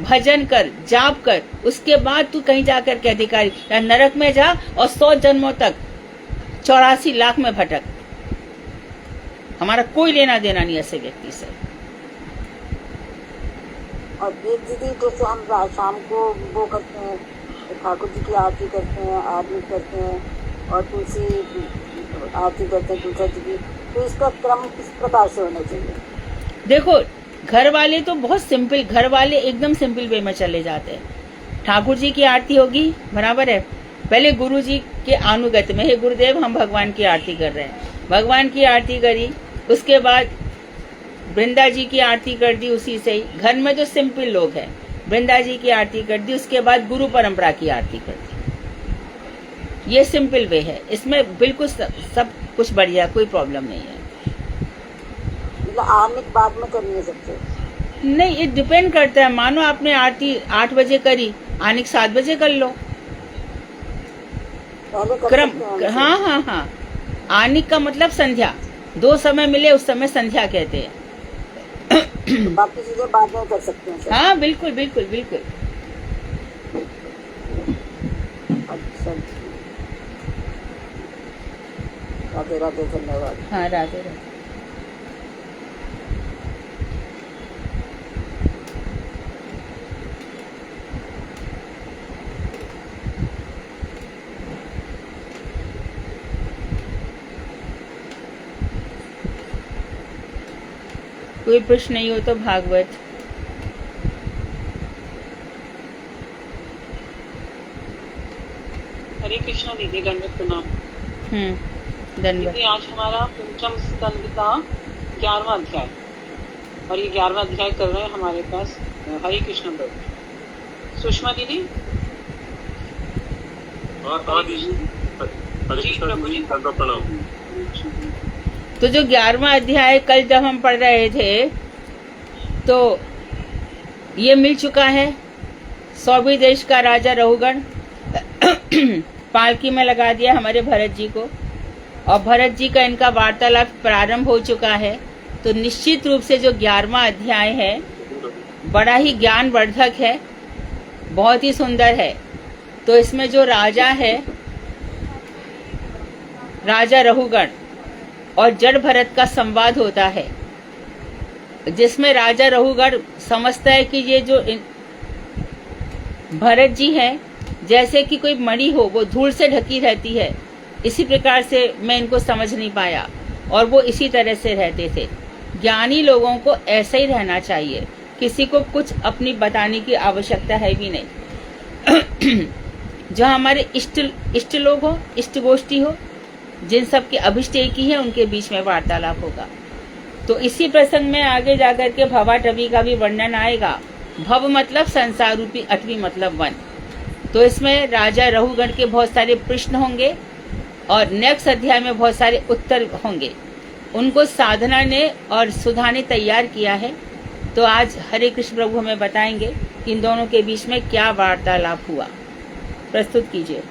भजन कर, जाप कर, उसके बाद तू कहीं जाकर के अधिकारी या नरक में जा और 100 जन्मों तक 84 लाख में भटक। हमारा कोई लेना देना नहीं ऐसे व्यक्ति से। और एक दीदी जैसे हम शाम को वो करते हैं, ठाकुर जी की आरती करते हैं, आरती करते हैं, और तुलसी आरती करते हैं तुलसी जी की, तो इसका क्रम किस प्रकार से होना चाहिए? देखो, घर वाले तो बहुत सिंपल, घर वाले एकदम सिंपल वे में चले जाते हैं। ठाकुर जी की आरती होगी, बराबर है, पहले गुरु जी के अनुगत में, हे गुरुदेव हम भगवान की आरती कर रहे हैं, भगवान की आरती करी, उसके बाद वृंदा जी की आरती कर दी, उसी से ही घर में जो सिंपल लोग हैं वृंदा जी की आरती कर दी, उसके बाद गुरु परंपरा की आरती कर दी। ये सिंपल वे है, इसमें बिल्कुल सब कुछ बढ़िया, कोई प्रॉब्लम नहीं है। आने बाद में करनी है सबसे? नहीं, ये डिपेंड करता है। मानो आपने आरती 8 बजे करी, आने 7 बजे कर लो, क्रम। हाँ हाँ हाँ, आने का मतलब संध्या, 2 समय मिले उस समय संध्या कहते हैं। बाकी चीजें बाद में कर सकते हैं सर? हाँ बिल्कुल बिल्कुल बिल्कुल। अच्छा, राधे राधे, धन्यवाद। हाँ, राधे राधे। कोई प्रश्न नहीं हो तो भागवत। हरे कृष्णा दीदी, दंडवत प्रणाम। धन्यवाद। दीदी, आज हमारा पंचम स्कंद का 11वां अध्याय, और ये 11वां अध्याय कर रहे हैं हमारे पास हरे कृष्ण भक्त सुषमा दीदी। तो जो 11वां अध्याय कल जब हम पढ़ रहे थे, तो ये मिल चुका है। सौभी देश का राजा रहुगण पालकी में लगा दिया हमारे भरत जी को, और भरत जी का इनका वार्तालाप प्रारंभ हो चुका है। तो निश्चित रूप से जो 11वां अध्याय है बड़ा ही ज्ञानवर्धक है, बहुत ही सुंदर है। तो इसमें जो राजा है, राजा रहुगण और जड़ भरत का संवाद होता है। जिसमें राजा रघुगढ़ समझता है कि ये जो भरत जी हैं, जैसे कि कोई मणि हो, वो धूल से ढकी रहती है, इसी प्रकार से मैं इनको समझ नहीं पाया और वो इसी तरह से रहते थे। ज्ञानी लोगों को ऐसा ही रहना चाहिए, किसी को कुछ अपनी बताने की आवश्यकता है भी नहीं। जो हमारे इष्ट लोग हो, इष्ट गोष्ठी हो, जिन सब के अभिष्ट एक ही है, उनके बीच में वार्तालाप होगा। तो इसी प्रसंग में आगे जाकर के भवाटवी का भी वर्णन आएगा। भव मतलब संसार रूपी, अटवी मतलब वन। तो इसमें राजा रघुगण के बहुत सारे प्रश्न होंगे और नेक्स्ट अध्याय में बहुत सारे उत्तर होंगे। उनको साधना ने और सुधा ने तैयार किया है। तो आज हरे कृष्ण प्रभु हमें बताएंगे कि इन दोनों के बीच में क्या वार्तालाप हुआ। प्रस्तुत कीजिए।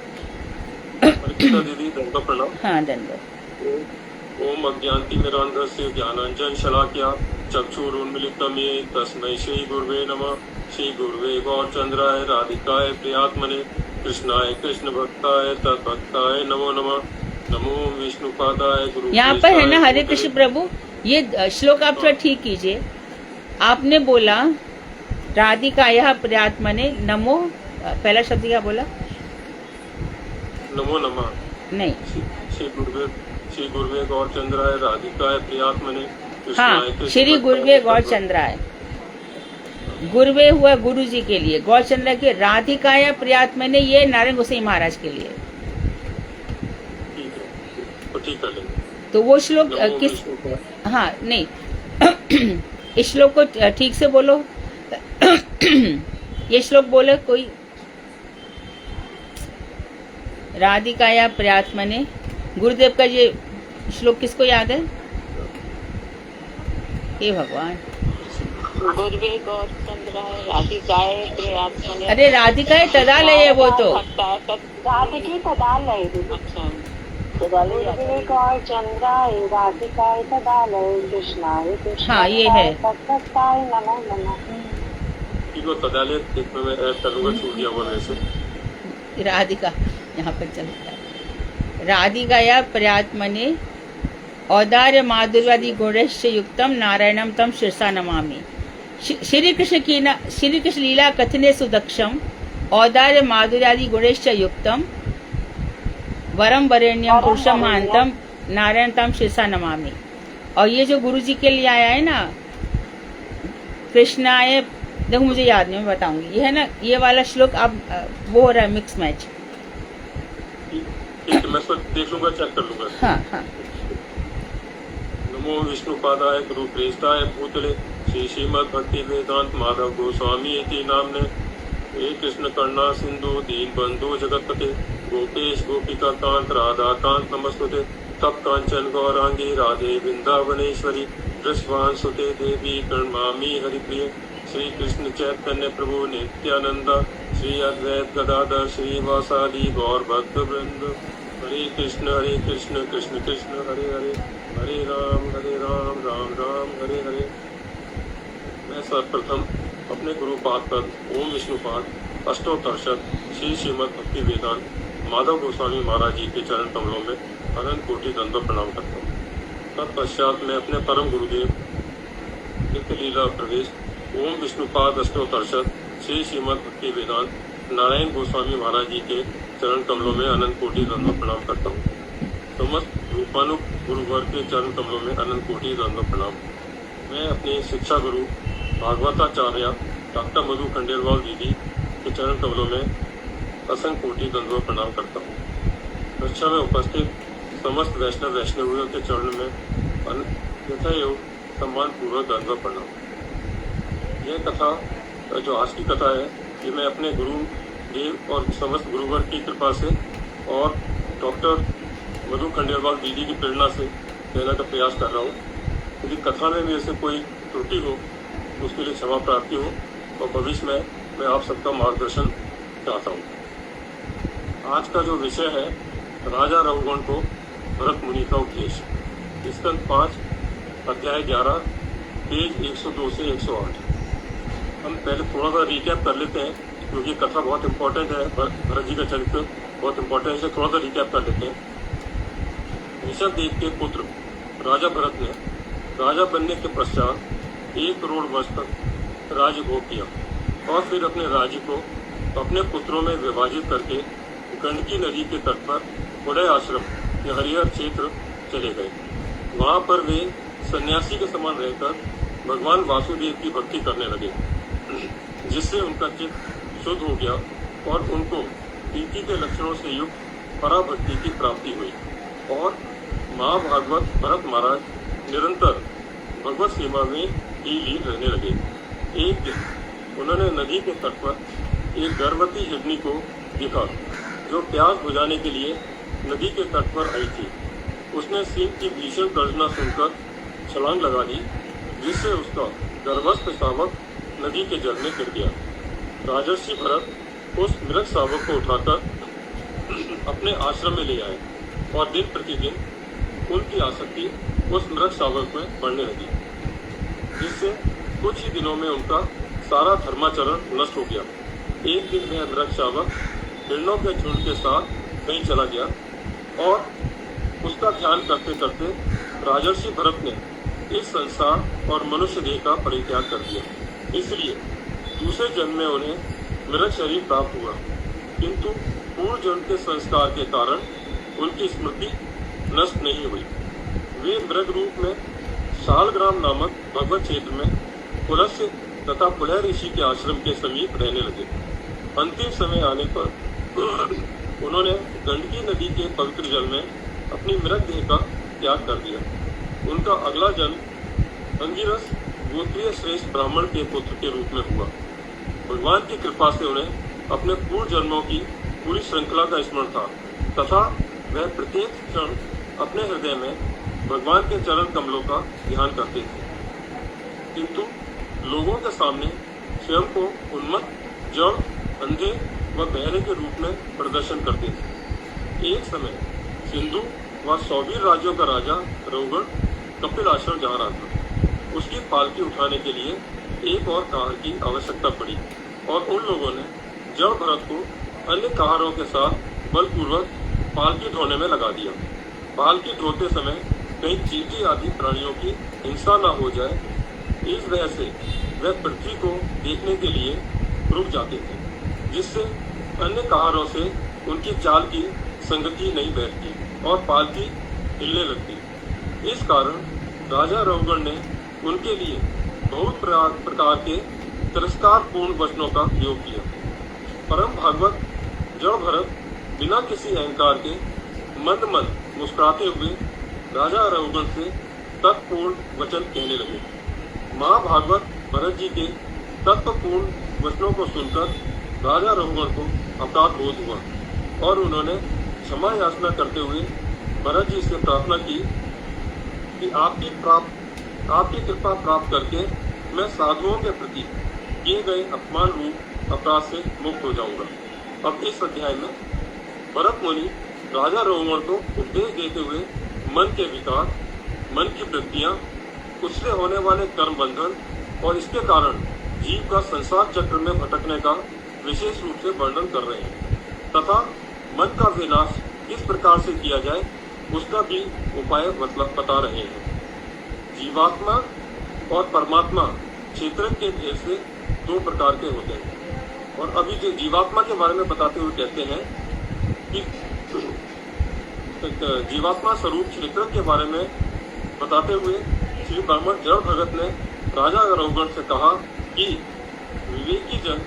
दीदी दंडवत प्रणाम। हाँ, दंडवत। ओम अज्ञानतिमिरान्धस्य ज्ञानाञ्जन शलाकया चक्षुरुन्मीलितं येन तस्मै श्री गुरुवे नमः। श्री गुरुवे गौरचंद्राय राधिकाय प्रियात्मने कृष्णाय कृष्ण भक्ताय तद्भक्ताय नमो नमः। नमो विष्णुपादाय गुरु। यहाँ पर है ना हरे कृष्ण प्रभु, ये श्लोक आप थोड़ा ठीक कीजिए। आपने बोला राधिकाया प्रियात्मने नमो, पहला शब्द क्या बोला? नमो नमः। नहीं, श्री गुरुवे गौरचंद्राय राधिकाय प्रियात्मने। हाँ, श्री गुरुवे गौरचंद्राय। गुरुवे हुआ गुरु जी के लिए, गौरचंद्र के राधिकाया प्रियात्मने, ये नारायण गोसाई महाराज के लिए। ठीक कर लेंगे। तो वो श्लोक किस, हाँ नहीं, इस श्लोक को ठीक से बोलो। ये श्लोक बोले कोई। राधिकाया प्रियात्मने, गुरुदेव का ये श्लोक किसको याद है? हे भगवान। गुरुवे गौरचंद्राय राधिकाय प्रियात्मने। अरे राधिकाय तदालय है वो तो। राधिकी तदालय। अच्छा, गुरुवे गौरचंद्राय राधिकाय तदालय कृष्णाय कृष्ण। हाँ, ये है। भक्ताय नमो नमः। इनको तदालय एक में ऐड कर लूंगा, छूट गया वो वैसे। राधिका यहाँ पर चलता है। राधिकाया प्रियात्मने औदार्य माधुर्यादि गुणैश्च युक्तम नारायणम तम शिरसा नमामि। श्री कृष्ण लीला कथने सुदक्षम औदार्य माधुर्यादि गुणैश्च युक्तम वरम वरेण्यम पुरुषम महांतम नारायण तम शिरसा नमामि। और ये जो गुरु जी के लिए आया है ना, कृष्णाय, देखो मुझे याद नहीं, मैं बताऊंगी। ये है ना, ये वाला श्लोक अब वो हो रहा है मिक्स मैच। मैं इसको देख लूंगा, चेक कर लूंगा। हाँ हाँ। नमो विष्णुपादाय गुरु प्रेष्ठाय भूतले श्री श्रीमद भक्ति वेदांत माधव गोस्वामी इति नामने। हे कृष्ण करुणा सिंधु दीन बंधु जगतपते गोपेश गोपिका कांत राधा कांत नमस्तुते। तप कांचन गौरांगी राधे वृंदावनेश्वरी वृषभान सुते देवी प्रणमामि हरिप्रिय। श्री कृष्ण चैतन्य प्रभु नित्यानंद श्री अद्वैत गदाधर श्री वासादि गौर भक्त वृंद। हरे कृष्ण कृष्ण कृष्ण हरे हरे, हरे राम राम राम हरे हरे। मैं सर्वप्रथम अपने गुरुपाद पद ओम विष्णुपाद अष्टोत्तरशत श्री श्रीमद भक्ति वेदांत माधव गोस्वामी महाराज जी के चरण कमलों में अनंत कोटि दंडवत प्रणाम करता हूँ। तत्पश्चात मैं अपने परम गुरुदेव नित्य लीला प्रवेश ओम विष्णुपाद अष्टोत्तरशत श्री श्रीमद भक्ति वेदांत नारायण गोस्वामी महाराज जी के चरण कमलों में अनंत कोटि दंडवत प्रणाम करता हूँ। समस्त रूपानुग गुरुवर के चरण कमलों में अनंत कोटि दंडवत प्रणाम। मैं अपने शिक्षा गुरु भागवताचार्य डॉक्टर मधु खंडेलवाल दीदी के चरण कमलों में असंख्य कोटि दंडवत प्रणाम करता हूँ। कक्षा में उपस्थित समस्त वैष्णवियों के चरण में यथायोग सम्मान पूर्वक दंडवत प्रणाम। यह कथा जो आज की कथा है, ये मैं अपने गुरु देव और समस्त गुरुवर की कृपा से और डॉक्टर मधु खंडेलवाल दीदी की प्रेरणा से कहने का प्रयास कर रहा हूँ। यदि कथा में भी ऐसे कोई त्रुटि हो तो उसके लिए क्षमा प्राप्ति हो और भविष्य में मैं आप सबका मार्गदर्शन चाहता हूँ। आज का जो विषय है, राजा रघुगण को भरत मुनि का उपदेश, स्कंद 5 अध्याय 11 पेज 102 से 108। हम पहले थोड़ा सा रिकैप कर लेते हैं क्योंकि कथा बहुत इंपॉर्टेंट है, भरत जी का चरित्र बहुत इंपॉर्टेंट है, थोड़ा सा रिकैप कर लेते हैं। ऋषभ देव के पुत्र राजा भरत ने राजा बनने के पश्चात 1 करोड़ वर्ष तक राज्य भोग किया और फिर अपने राज्य को अपने पुत्रों में विभाजित करके गंडकी नदी के तट पर पुड़य आश्रम या हरिहर क्षेत्र चले गए। वहां पर वे सन्यासी के समान रहकर भगवान वासुदेव की भक्ति करने लगे, जिससे उनका चित्त शुद्ध हो गया और उनको प्रीति के लक्षणों से युक्त पराभक्ति की प्राप्ति हुई और महाभागवत भरत महाराज निरंतर भगवत सेवा में ही लीन रहने लगे। एक दिन उन्होंने नदी के तट पर एक गर्भवती हिरनी को देखा जो प्यास बुझाने के लिए नदी के तट पर आई थी। उसने सिंह की भीषण गर्जना सुनकर छलांग लगा दी, जिससे उसका गर्भस्थ शावक नदी के जल में गिर गया। राजर्षि भरत उस मृत शावक को उठाकर अपने आश्रम में ले आए और दिन प्रतिदिन उनकी आसक्ति उस मृत शावक में बढ़ने लगी, जिससे कुछ ही दिनों में उनका सारा धर्माचरण नष्ट हो गया। एक दिन वह मृत शावक हिरणों के झुंड के साथ कहीं चला गया और उसका ध्यान करते करते राजर्षि भरत ने इस संसार और मनुष्य देह का परित्याग कर दिया। इसलिए दूसरे जन्म में उन्हें मृत शरीर प्राप्त हुआ, किंतु पूर्व जन्म के संस्कार के कारण उनकी स्मृति नष्ट नहीं हुई। वे मृग रूप में शालग्राम नामक भगवत क्षेत्र में पुलस्त्य तथा पुलह ऋषि के आश्रम के समीप रहने लगे। अंतिम समय आने पर उन्होंने गंडकी नदी के पवित्र जल में अपनी मृत देह का त्याग कर दिया। उनका अगला जन्म अंगिरस गोत्रीय श्रेष्ठ ब्राह्मण के पुत्र के रूप में हुआ। भगवान की कृपा से उन्हें अपने पूर्व जन्मों की पूरी श्रृंखला का स्मरण था तथा वह प्रत्येक क्षण अपने हृदय में भगवान के चरण कमलों का ध्यान करते थे, किंतु लोगों के सामने स्वयं को उन्मत्त, जड़, अंधे व बहरे के रूप में प्रदर्शन करते थे। एक समय सिंधु व सौवीर राज्यों का राजा रघुगण कपिल आश्रम जा रहा था। उसकी पालकी उठाने के लिए एक और कार की आवश्यकता पड़ी और उन लोगों ने जड़ भरत को अन्य कारों के साथ बलपूर्वक पालकी ढोने में लगा दिया। पालकी ढोते समय कहीं चींटी आदि प्राणियों की हिंसा न हो जाए, इस वजह से वह पृथ्वी को देखने के लिए रुक जाते थे, जिससे अन्य कारों से उनकी चाल की संगति नहीं बैठती और पालकी हिलने लगती। इस कारण राजा रघुगण ने उनके लिए बहुत प्रकार के तिरस्कारपूर्ण वचनों का प्रयोग किया। परम भागवत जड़ भरत बिना किसी अहंकार के मंद मंद मुस्कुराते हुए राजा रघुगण से तत्वपूर्ण वचन कहने लगे। महाभागवत भरत जी के तत्वपूर्ण वचनों को सुनकर राजा रघुगण को अपराध बोध हुआ और उन्होंने क्षमा याचना करते हुए भरत जी से प्रार्थना की कि आपकी कृपा प्राप्त करके मैं साधुओं के प्रति किए गए अपमान रूप अपराध से मुक्त हो जाऊंगा। अब इस अध्याय में भरत मुनि राजा रघुगण को उपदेश देते हुए मन के विकार, मन की वृत्तियां, उससे होने वाले कर्म बंधन और इसके कारण जीव का संसार चक्र में भटकने का विशेष रूप से वर्णन कर रहे हैं तथा मन का विनाश किस प्रकार से किया जाए उसका भी उपाय बता रहे हैं। जीवात्मा और परमात्मा क्षेत्र के भेद से दो प्रकार के होते हैं और अभी जो जीवात्मा के बारे में बताते हुए कहते हैं कि जीवात्मा स्वरूप क्षेत्र के बारे में बताते हुए श्री ब्राह्मण जड़ भगत ने राजा रघुगण से कहा कि विवेकी जन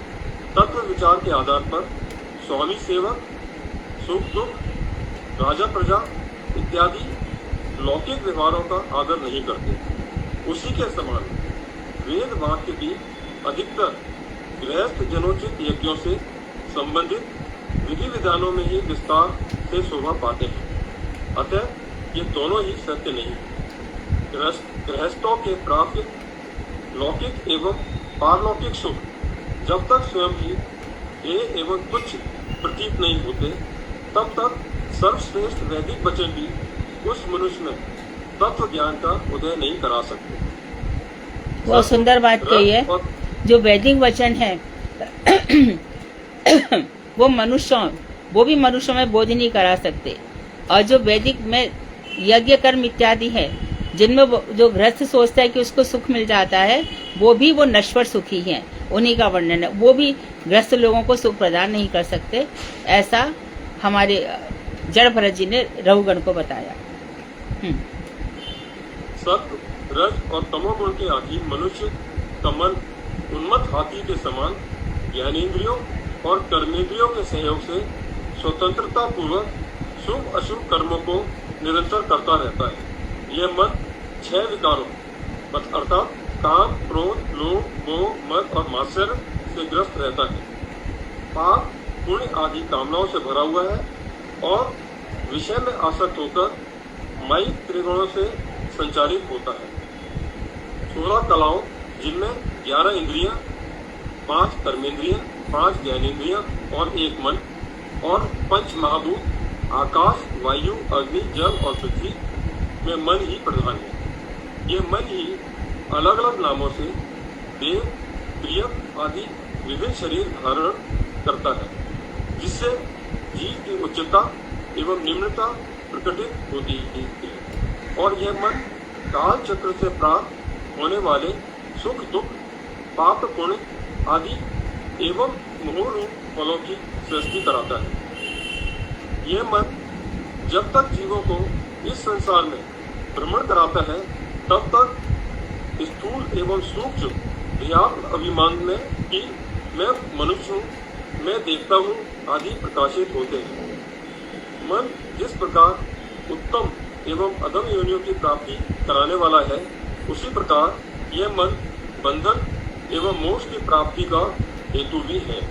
तत्व विचार के आधार पर स्वामी सेवक, सुख दुख, राजा प्रजा इत्यादि लौकिक व्यवहारों का आदर नहीं करते। उसी के समान वेद वाक्य भी अधिकतर गृहस्थ जनोचित यज्ञों से संबंधित विधि विधानों में ही विस्तार से शोभा पाते हैं। अतः ये दोनों ही सत्य नहीं। गृहस्थों के प्राप्त लौकिक एवं पारलौकिक सुख जब तक स्वयं ही हे एवं तुच्छ प्रतीत नहीं होते, तब तक सर्वश्रेष्ठ वैदिक वचन भी उस मनुष्य में तत्व ज्ञान का उदय नहीं करा सकते। बहुत सुंदर बात कही है। जो वैदिक वचन है वो भी मनुष्यों में बोध नहीं करा सकते और जो वैदिक में यज्ञ कर्म इत्यादि है जिनमें जो गृहस्थ सोचता है कि उसको सुख मिल जाता है, वो भी वो नश्वर सुखी हैं, उन्हीं का वर्णन है। वो भी गृहस्थ लोगों को सुख प्रदान नहीं कर सकते, ऐसा हमारे जड़ भरत जी ने रघुगण को बताया। सत्व, रज और तमोगुण के आदि मनुष्य का मन उन्मत्त हाथी के समान ज्ञानेंद्रियों और कर्मेंद्रियों के सहयोग से स्वतंत्रता पूर्वक शुभ अशुभ कर्मों को निरंतर करता रहता है। यह मन 6 विकारों अर्थात काम, क्रोध, लोभ, मोह, मद और मात्सर्य से ग्रस्त रहता है। पाप, पुण्य आदि कामनाओं से भरा हुआ है और विषय में आसक्त होकर माई त्रिगुणों से संचालित होता है। 16 कलाओं, जिनमें 11 इंद्रियां, 5 कर्मेंद्रियां, 5 ज्ञानेंद्रियां और 1 मन और 5 महाभूत आकाश, वायु, अग्नि, जल और पृथ्वी में मन ही प्रधान है। ये मन ही अलग अलग नामों से देव, प्रिय आदि विभिन्न शरीर धारण करता है, जिससे जीव की उच्चता एवं निम्नता प्रकटित होती है। और यह मन काल चक्र से प्राप्त होने वाले सुख दुख, पाप पुण्य आदि एवं मोह रूप फलों की सृष्टि कराता है। यह मन जब तक जीवों को इस संसार में भ्रमण कराता है, तब तक स्थूल एवं सूक्ष्म देहात्म अभिमान में कि मैं मनुष्य हूँ, मैं देखता हूँ आदि प्रकाशित होते हैं। मन जिस प्रकार उत्तम एवं अधम योनियों की प्राप्ति कराने वाला है, उसी प्रकार यह मन बंधन एवं मोक्ष की प्राप्ति का हेतु भी है।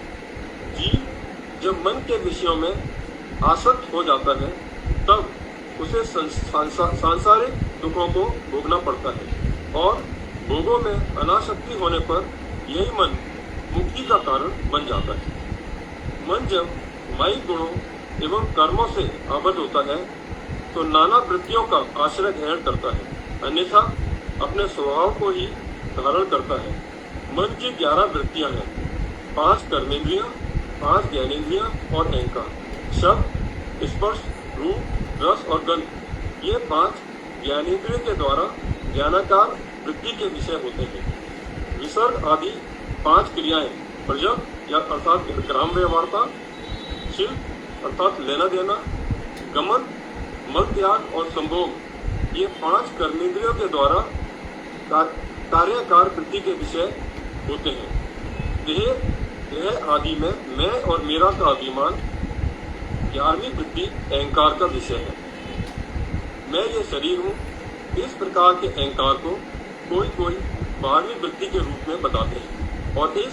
जीव जब मन के विषयों में आसक्त हो जाता है, तब उसे सांसारिक दुखों को भोगना पड़ता है और भोगों में अनासक्ति होने पर यही मन मुक्ति का कारण बन जाता है। मन जब माई गुणों एवं कर्मों से आबद्ध होता है, तो नाना वृत्तियों का आश्रय ग्रहण करता है, अन्यथा अपने स्वभाव को ही धारण करता है। मन की 11 वृत्तियां हैं, 5 कर्मेंद्रियां, 5 ज्ञानेंद्रियां और अहंकार। शब्द, स्पर्श, रूप, रस और गंध, ये 5 ज्ञानेंद्रियों के द्वारा ज्ञानाकार वृत्ति के विषय होते हैं। विसर्ग आदि 5 क्रियाएं, प्रजग या अर्थात ग्राम व्यवहारता, शिल्प अर्थात लेना देना, गमन, मल त्याग और संभोग, ये 5 कर्मेंद्रियों के द्वारा कार्याकार वृत्ति के विषय होते हैं। देह आदि में मैं और मेरा का अभिमान 11वीं वृत्ति अहंकार का विषय है। मैं ये शरीर हूँ, इस प्रकार के अहंकार को कोई 12वीं वृत्ति के रूप में बताते हैं और इस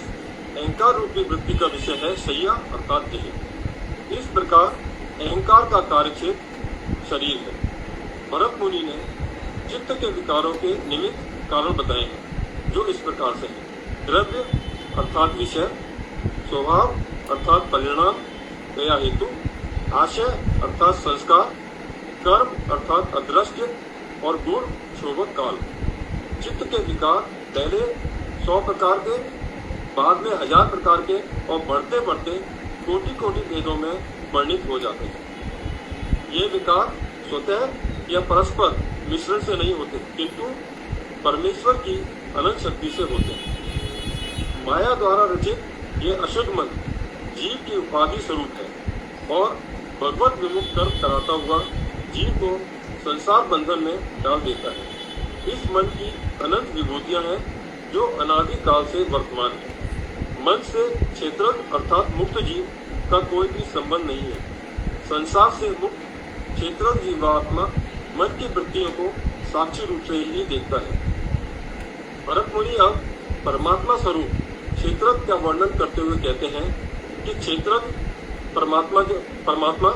अहंकार रूपी वृत्ति का विषय है शैया अर्थात देह। इस प्रकार अहंकार का कार्यक्षेत्र शरीर है। भरत मुनि ने चित्त के विकारों के निमित्त कारण बताए हैं, जो इस प्रकार से हैं। द्रव्य अर्थात विषय, स्वभाव अर्थात परिणाम या हेतु, आशय अर्थात संस्कार, कर्म अर्थात अदृश्य और गुण शोभक काल। चित्त के विकार पहले 100 प्रकार के, बाद में 1000 प्रकार के और बढ़ते बढ़ते कोटि कोटि भेदों में वर्णित हो जाते हैं। ये विकार स्वतः या परस्पर मिश्रण से नहीं होते, किंतु परमेश्वर की अनंत शक्ति से होते हैं। माया द्वारा रचित ये अशुद्ध मन जीव की उपाधि स्वरूप है और भगवत विमुख कर कराता हुआ जीव को संसार बंधन में डाल देता है। इस मन की अनंत विभूतियां हैं, जो अनादि काल से वर्तमान है। मन से क्षेत्रज्ञ अर्थात मुक्त जीव का कोई भी संबंध नहीं है। संसार से मुक्त क्षेत्रज्ञ जीवात्मा मन की वृत्तियों को साक्षी रूप से ही देखता है। भरत मुनि अब परमात्मा स्वरूप क्षेत्रज्ञ का वर्णन करते हुए कहते हैं कि क्षेत्रज्ञ परमात्मा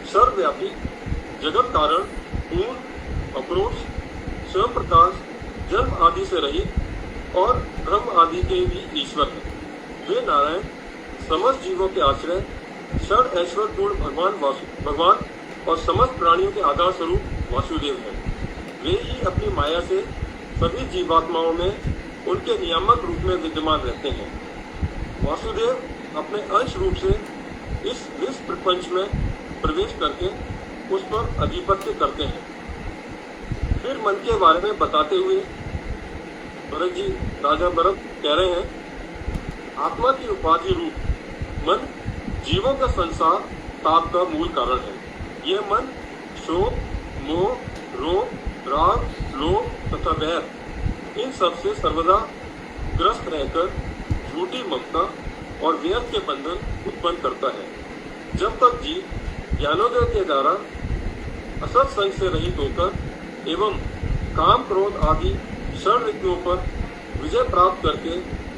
सर्वव्यापी, जगत कारण, पूर्ण, अपरोक्ष, स्वयं प्रकाश, जन्म आदि से रहित और ब्रह्म आदि के भी ईश्वर है। वे नारायण समस्त जीवों के आश्रय, षड ऐश्वर्य पूर्ण भगवान और समस्त प्राणियों के आधार स्वरूप वासुदेव हैं। वे ही अपनी माया से सभी जीवात्माओं में उनके नियामक रूप में विद्यमान रहते हैं। वासुदेव अपने अंश रूप से इस विश्व प्रपंच में प्रवेश करके उस पर अधिपत्य करते हैं। फिर मन के बारे में बताते हुए भरत जी, राजा भरत कह रहे हैं, आत्मा की उपाधि रूप मन जीवों का संसार ताप का मूल कारण है। यह मन शोक, मोह, रोग, राग, लोभ तथा वैर इन सब से सर्वदा ग्रस्त रहकर झूठी ममता और व्यर्थ के बंधन उत्पन्न करता है। जब तक जीव ज्ञानोदय के द्वारा असत संग से रहित होकर एवं काम, क्रोध आदि षड ऋतुओं पर विजय प्राप्त करके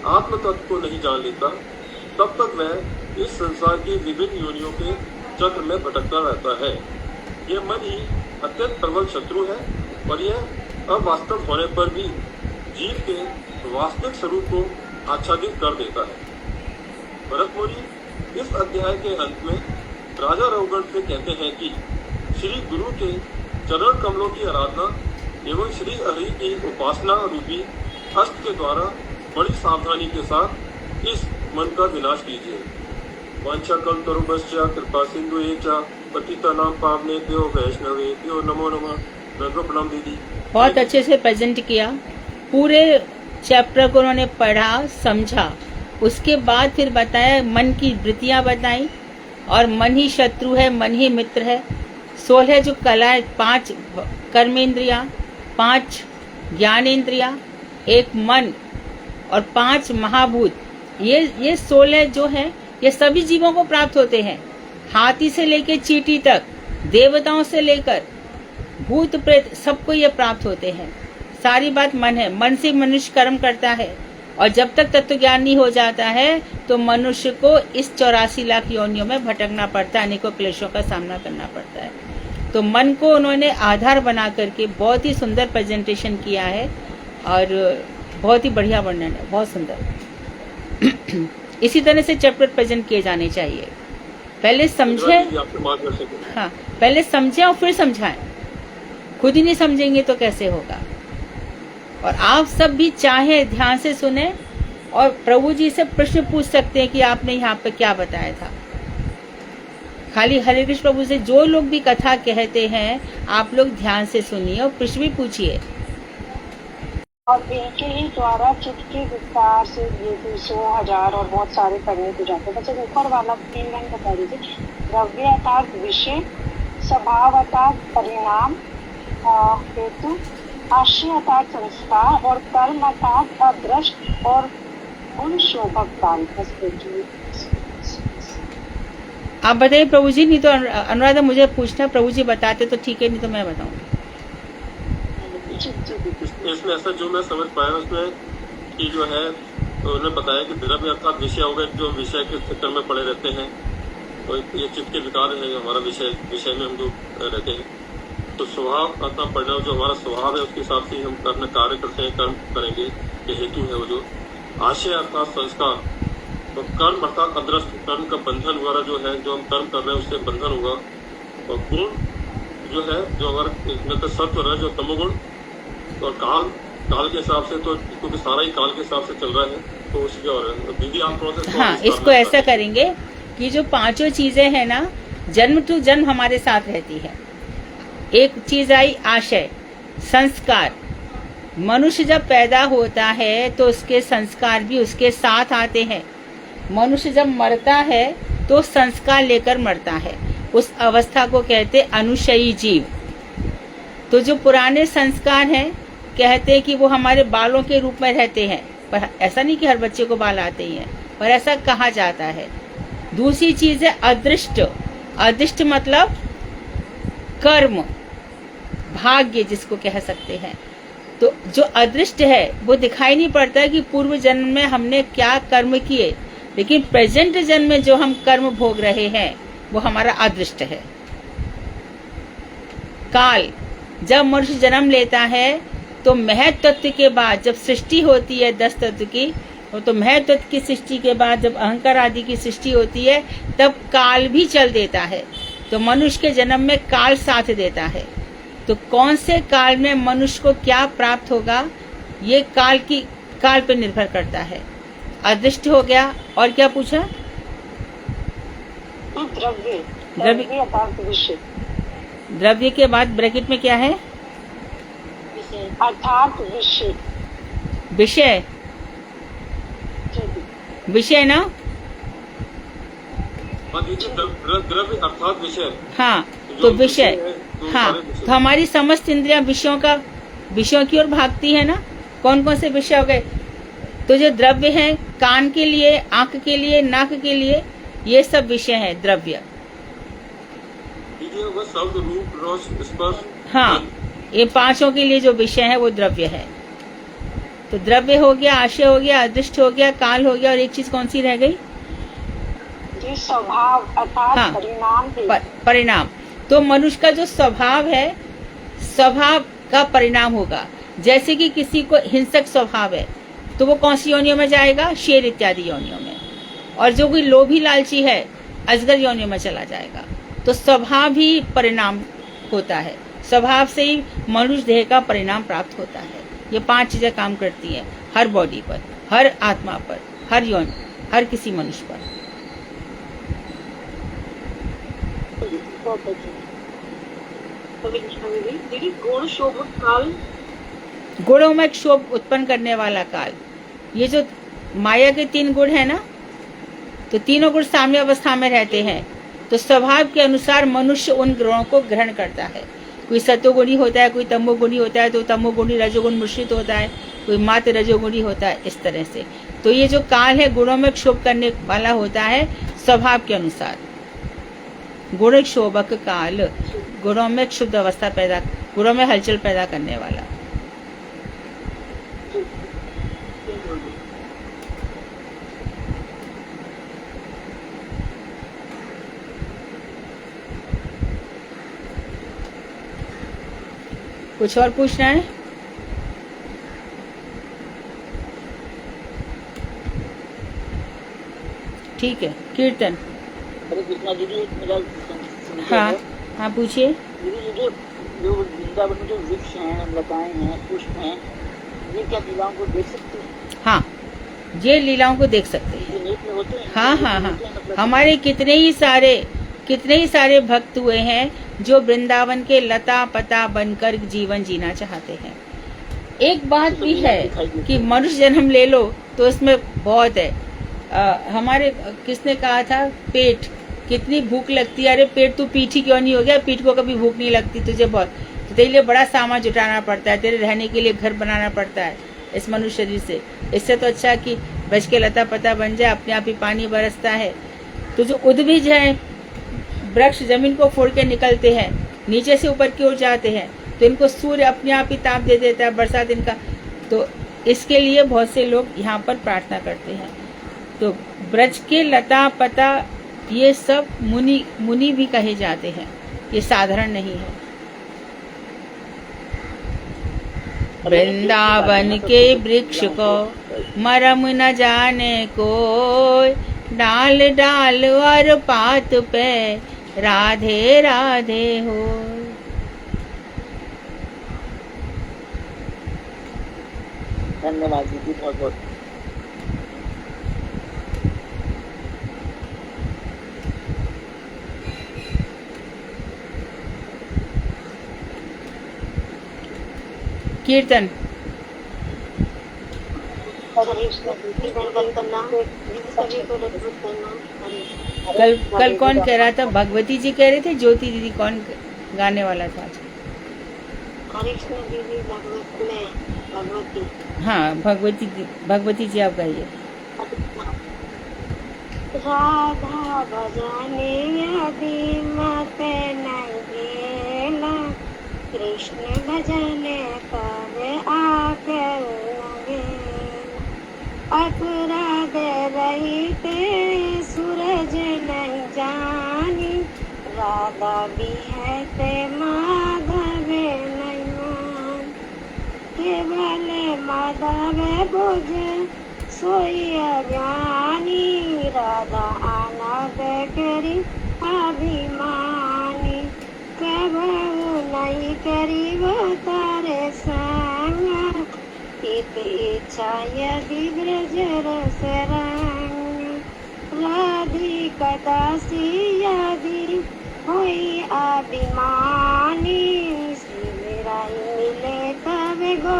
आत्म तत्व को नहीं जान लेता, तब तक वह इस संसार की विभिन्न योनियों के चक्र में भटकता रहता है। यह मन ही अत्यंत प्रबल शत्रु है और यह अवास्तव होने पर भी जीव के वास्तविक स्वरूप को आच्छादित कर देता है। भरत मुनि इस अध्याय के अंत में राजा रघुगण से कहते हैं कि श्री गुरु के चरण कमलों की आराधना एवं श्री हरि की उपासना रूपी हस्त के द्वारा बड़ी सावधानी के साथ इस मन का विनाश कीजिए। वांछा कल्पतरुभ्यश्च कृपा सिंधु पतितानां पावनेभ्यो वैष्णवेभ्यो नमो नमः। प्रणाम दीदी। बहुत अच्छे से प्रेजेंट किया, पूरे चैप्टर को उन्होंने पढ़ा, समझा, उसके बाद फिर बताया, मन की वृत्तियां बताई और मन ही शत्रु है, मन ही मित्र है। 16 जो कला, 5 कर्मेंद्रियां, 5 ज्ञानेंद्रियां, 1 मन और 5 महाभूत, ये 16 जो है ये सभी जीवों को प्राप्त होते हैं। हाथी से लेकर चींटी तक, देवताओं से लेकर भूत प्रेत, सबको ये प्राप्त होते हैं। सारी बात मन है, मन से मनुष्य कर्म करता है और जब तक तत्व ज्ञान नहीं हो जाता है तो मनुष्य को इस 84 लाख योनियों में भटकना पड़ता है, अनेकों क्लेशों का सामना करना पड़ता है। तो मन को उन्होंने आधार बना करके बहुत ही सुंदर प्रेजेंटेशन किया है और बहुत ही बढ़िया वर्णन है, बहुत सुंदर। इसी तरह से चैप्टर प्रेजेंट किए जाने चाहिए। पहले समझे, हाँ, पहले समझे और फिर समझाएं। खुद ही नहीं समझेंगे तो कैसे होगा। और आप सब भी चाहे ध्यान से सुने और प्रभु जी से प्रश्न पूछ सकते हैं कि आपने यहाँ पे क्या बताया था। खाली हरे कृष्ण प्रभु से जो लोग भी कथा कहते हैं आप लोग ध्यान से सुनिए और प्रश्न भी पूछिए। और इनके ही द्वारा चित्त के विस्तार से ये 200,000 और बहुत सारे करने को जाते हैं। बच्चे ऊपर वाला 3 लाइन बता दीजिए। द्रव्य अर्थात विषय, स्वभाव अर्थात परिणाम, हेतु, आशय अर्थात संस्कार और कर्म अर्थात अदृष्ट और गुण शोभक काल। आप बताइए प्रभु जी, नहीं तो अनुराधा मुझे पूछना, प्रभु जी बताते तो ठीक है, नहीं तो मैं बताऊँ। इसमें ऐसा जो मैं समझ पाया उसमें कि जो है तो उन्होंने बताया कि द्रव्य अर्थात विषय हो गए, जो विषय के चक्कर में पड़े रहते हैं, तो ये चित्त के विकार है, हमारा विषय में हम जो रहते हैं। तो स्वभाव अर्थात परिणाम, जो हमारा स्वभाव है उसके हिसाब से हम अपना कार्य करते हैं, कर्म करेंगे, ये हेतु है वो जो। आशय अर्थात संस्कार, तो कर्म अर्थात अदृष्ट, कर्म का बंधन वगैरह जो है, जो हम कर्म कर रहे हैं उससे बंधन होगा। और गुण जो है, जो हमारा सत्व है, जो तमोगुण, और काल के हिसाब से, तो क्योंकि सारा ही काल के हिसाब से चल रहा है, तो उसके और दीदी आप थोड़ा सा, हाँ, इसको ऐसा करेंगे कि जो 5 चीजें हैं ना, जन्म टू जन्म हमारे साथ रहती है। एक चीज आई आशय, संस्कार। मनुष्य जब पैदा होता है तो उसके संस्कार भी उसके साथ आते हैं। मनुष्य जब मरता है तो संस्कार लेकर मरता है, उस अवस्था को कहते अनुशयी जीव। तो जो पुराने संस्कार हैं कहते हैं कि वो हमारे बालों के रूप में रहते हैं, पर ऐसा नहीं कि हर बच्चे को बाल आते ही हैं, पर ऐसा कहा जाता है। दूसरी चीज है अदृष्ट। अदृष्ट मतलब कर्म, भाग्य जिसको कह सकते हैं। तो जो अदृष्ट है वो दिखाई नहीं पड़ता कि पूर्व जन्म में हमने क्या कर्म किए, लेकिन प्रेजेंट जन्म में जो हम कर्म भोग रहे हैं वो हमारा अदृष्ट है। काल, जब मनुष्य जन्म लेता है तो महत तत्व के बाद जब सृष्टि होती है 10 तत्व की, तो महत तत्व की सृष्टि के बाद जब अहंकार आदि की सृष्टि होती है तब काल भी चल देता है। तो मनुष्य के जन्म में काल साथ देता है। तो कौन से काल में मनुष्य को क्या प्राप्त होगा ये काल पे निर्भर करता है। अदृष्ट हो गया। और क्या पूछा? द्रव्य द्रव्य के बाद ब्रैकेट में क्या है? अर्थात विषय। विषय, विषय ना? द्रव्य अर्थात विषय। हाँ, तो विषय, हाँ, तो हमारी समस्त इंद्रियां विषयों की ओर भागती है ना। कौन कौन से विषय हो गए? तो जो द्रव्य है, कान के लिए, आंख के लिए, नाक के लिए, ये सब विषय है द्रव्य। शब्द, रूप, रस, स्पर्श, हाँ, ये पांचों के लिए जो विषय है वो द्रव्य है। तो द्रव्य हो गया, आशय हो गया, अदृष्ट हो गया, काल हो गया, और एक चीज कौन सी रह गई? जी, स्वभाव अर्थात हाँ, परिणाम। परिणाम। तो मनुष्य का जो स्वभाव है, स्वभाव का परिणाम होगा। जैसे कि किसी को हिंसक स्वभाव है तो वो कौन सी योनियों में जाएगा? शेर इत्यादि योनियों में। और जो कोई लोभी लालची है, अजगर योनियों में चला जाएगा। तो स्वभाव ही परिणाम होता है, स्वभाव से ही मनुष्य देह का परिणाम प्राप्त होता है। ये 5 चीजें काम करती हैं हर बॉडी पर, हर आत्मा पर, हर यौन, हर किसी मनुष्य पर। दीदी, गुण शोभ काल, गुणों में क्षोभ उत्पन्न करने वाला काल। ये जो माया के 3 गुण है ना, तो तीनों गुण साम्य अवस्था में रहते हैं। तो स्वभाव के अनुसार मनुष्य उन गुणों को ग्रहण करता है। कोई सत्वगुणी होता है, कोई तमोगुणी होता है, तो तमोगुणी रजोगुण मिश्रित होता है, कोई मात्र रजोगुणी होता है, इस तरह से। तो ये जो काल है गुणों में क्षोभ करने वाला होता है स्वभाव के अनुसार। गुण क्षोभक काल, गुणों में क्षुब्ध अवस्था पैदा, गुणों में हलचल पैदा करने वाला। कुछ और पूछना है? ठीक है, कीर्तन। हरे कृष्णा दीदी, मेरा हाँ हाँ, पूछिए। दीदी, जो वृंदावन में जो वृक्ष हैं, लताएं हैं, पुष्प हैं, ये क्या लीलाओं को देख सकते हैं? हाँ, ये लीलाओं को देख सकते हैं। ये नेक में होते हैं? हाँ हाँ हाँ, हमारे कितने ही सारे भक्त हुए हैं जो वृंदावन के लता पता बनकर जीवन जीना चाहते हैं। एक बात भी है कि मनुष्य जन्म ले लो तो इसमें बहुत है। हमारे किसने कहा था, पेट, कितनी भूख लगती है। अरे पेट, तू पीठी क्यों नहीं हो गया? पीठ को कभी भूख नहीं लगती तुझे बहुत, तो तेरे लिए बड़ा सामान जुटाना पड़ता है, तेरे रहने के लिए घर बनाना पड़ता है इस मनुष्य शरीर से। इससे तो अच्छा कि ब्रज के लता पता बन जाए, अपने आप ही पानी बरसता है। तो जो उद्भिज है, वृक्ष जमीन को फोड़ के निकलते हैं, नीचे से ऊपर की ओर जाते हैं, तो इनको सूर्य अपने आप ही ताप दे देता है बरसात इनका। तो इसके लिए बहुत से लोग यहाँ पर प्रार्थना करते हैं। तो ब्रज के लता पता ये सब मुनि भी कहे जाते हैं, ये साधारण नहीं है। वृंदावन के वृक्ष को मरम न जाने कोई, डाल डाल और पात पे राधे राधे हो। धन्यवाद दीदी, बहुत बहुत। कीर्तन। कल कौन कह रहा था? भगवती जी कह रहे थे, ज्योति दीदी। कौन गाने वाला था आज? हाँ, भगवती जी आप गाइए। राधा भजने यदि मत नहीं गेला, कृष्ण भजने कर आकर लगे। अपराध रही ते सूरज नहीं जानी, राधा भी है ते माधव नहीं मान। केवल माधव बुझ सोई अज्ञानी, राधा आनंद करी अभिमानी। कबहू नहीं करी वो तारे संग, इत इच्छा यदि ब्रज रस रंग। राधिका दासी यदि होई अभिमानी, श्री मिले तब गो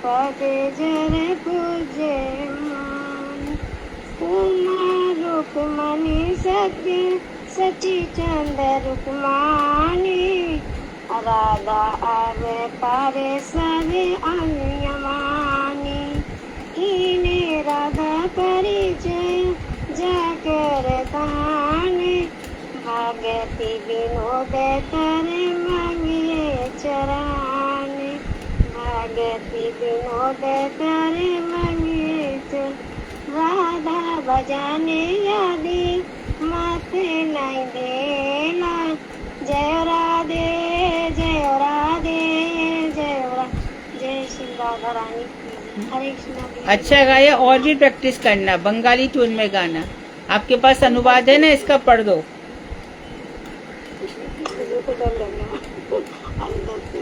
पदे जर पूज्यमान उमा रुक्मणी सत्य सची चंद रुक्मानी राधा आवे पारे सवे अन्यमानी कीने राधा परिचय जाकर ताने भागती विनोद करे मांगिए चराने भागती विनोद करे मांगिए राधा बजाने यादी माथे नहीं देना जय राधे जय राधे जय जय श्री राधा रानी हरे कृष्ण। अच्छा गाया, और भी प्रैक्टिस करना, बंगाली ट्यून में गाना। आपके पास अनुवाद है ना, इसका पढ़ दो। मुझे तो डर लग रहा है अंदर से।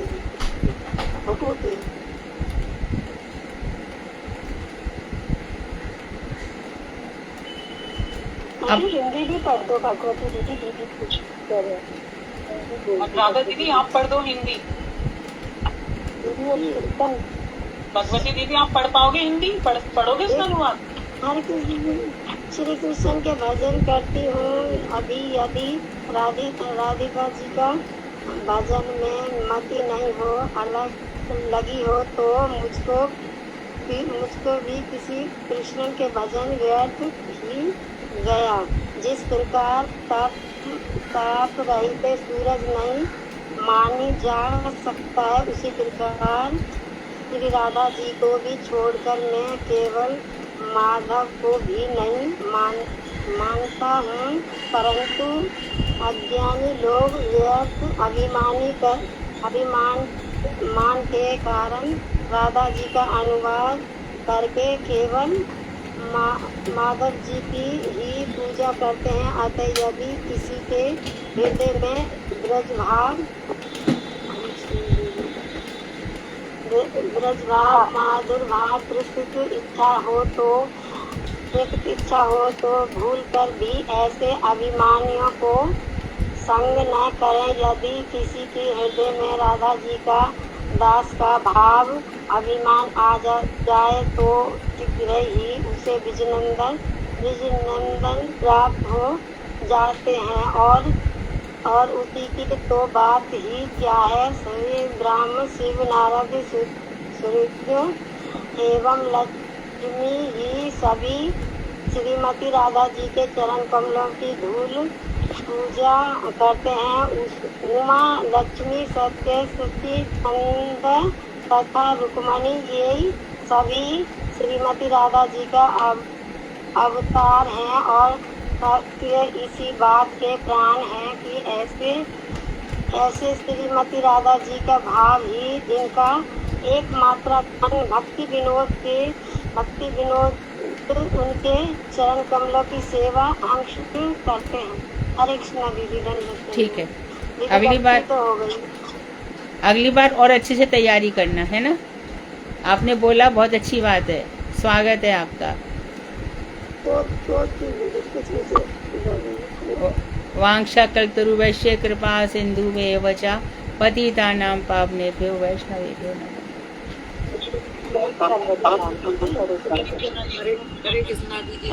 अब हिंदी भी पढ़ दो भगवती दीदी, दीदी कुछ कर रहे हैं। राधा दीदी आप पढ़ दो हिंदी। दीदी अब कीर्तन भगवती दीदी आप पढ़ पाओगे हिंदी? पढ़ोगे इसका अनुवाद? हर कृष्ण श्री कृष्ण के भजन करती हूँ। अभी यदि राधिका जी का भजन में मति नहीं हो, अलग लगी हो, तो मुझको भी किसी कृष्ण के भजन व्यर्थ ही गया। जिस प्रकार ताप रहित सूरज नहीं मानी जा सकता है, उसी प्रकार श्री राधा जी को भी छोड़कर मैं केवल माधव को भी नहीं मानता हूँ। परंतु अज्ञानी लोग व्यर्थ अभिमान के कारण राधा जी का अनुवाद करके केवल माधव जी की ही पूजा करते हैं। अतः यदि किसी के हृदय में ब्रजभाव माधुर्भाव प्रस्तुत इच्छा हो तो भूल कर भी ऐसे अभिमानियों को संग न करें। यदि किसी के हृदय में राधा जी का दास का भाव अभिमान आ जाए तो शीघ्र ही उसे विजनंदन प्राप्त हो जाते हैं। और उसी की तो बात ही क्या है। सभी ब्रह्म शिव नारद सूर्य एवं लक्ष्मी ही सभी श्रीमती राधा जी के चरण कमलों की धूल पूजा करते हैं। उमा लक्ष्मी सत्य सती चंद तथा रुक्मणी ये सभी श्रीमती राधा जी का अवतार हैं और सत्य इसी बात के प्राण हैं कि ऐसे श्रीमती राधा जी का भाव ही जिनका एकमात्र भक्ति विनोद उनके चरण कमलों की सेवा अंश करते हैं। हरे कृष्णा दीदी। ठीक है, दीदी अगली बार तो हो गई। अगली बार और अच्छे से तैयारी करना है ना। आपने बोला, बहुत अच्छी बात है, स्वागत है आपका। वांछा कल्पतरु वैश्य कृपा सिंधु वचा पतितानां पावनेभ्यो वैष्णवेभ्यो नमः। हरे कृष्णा दीदी।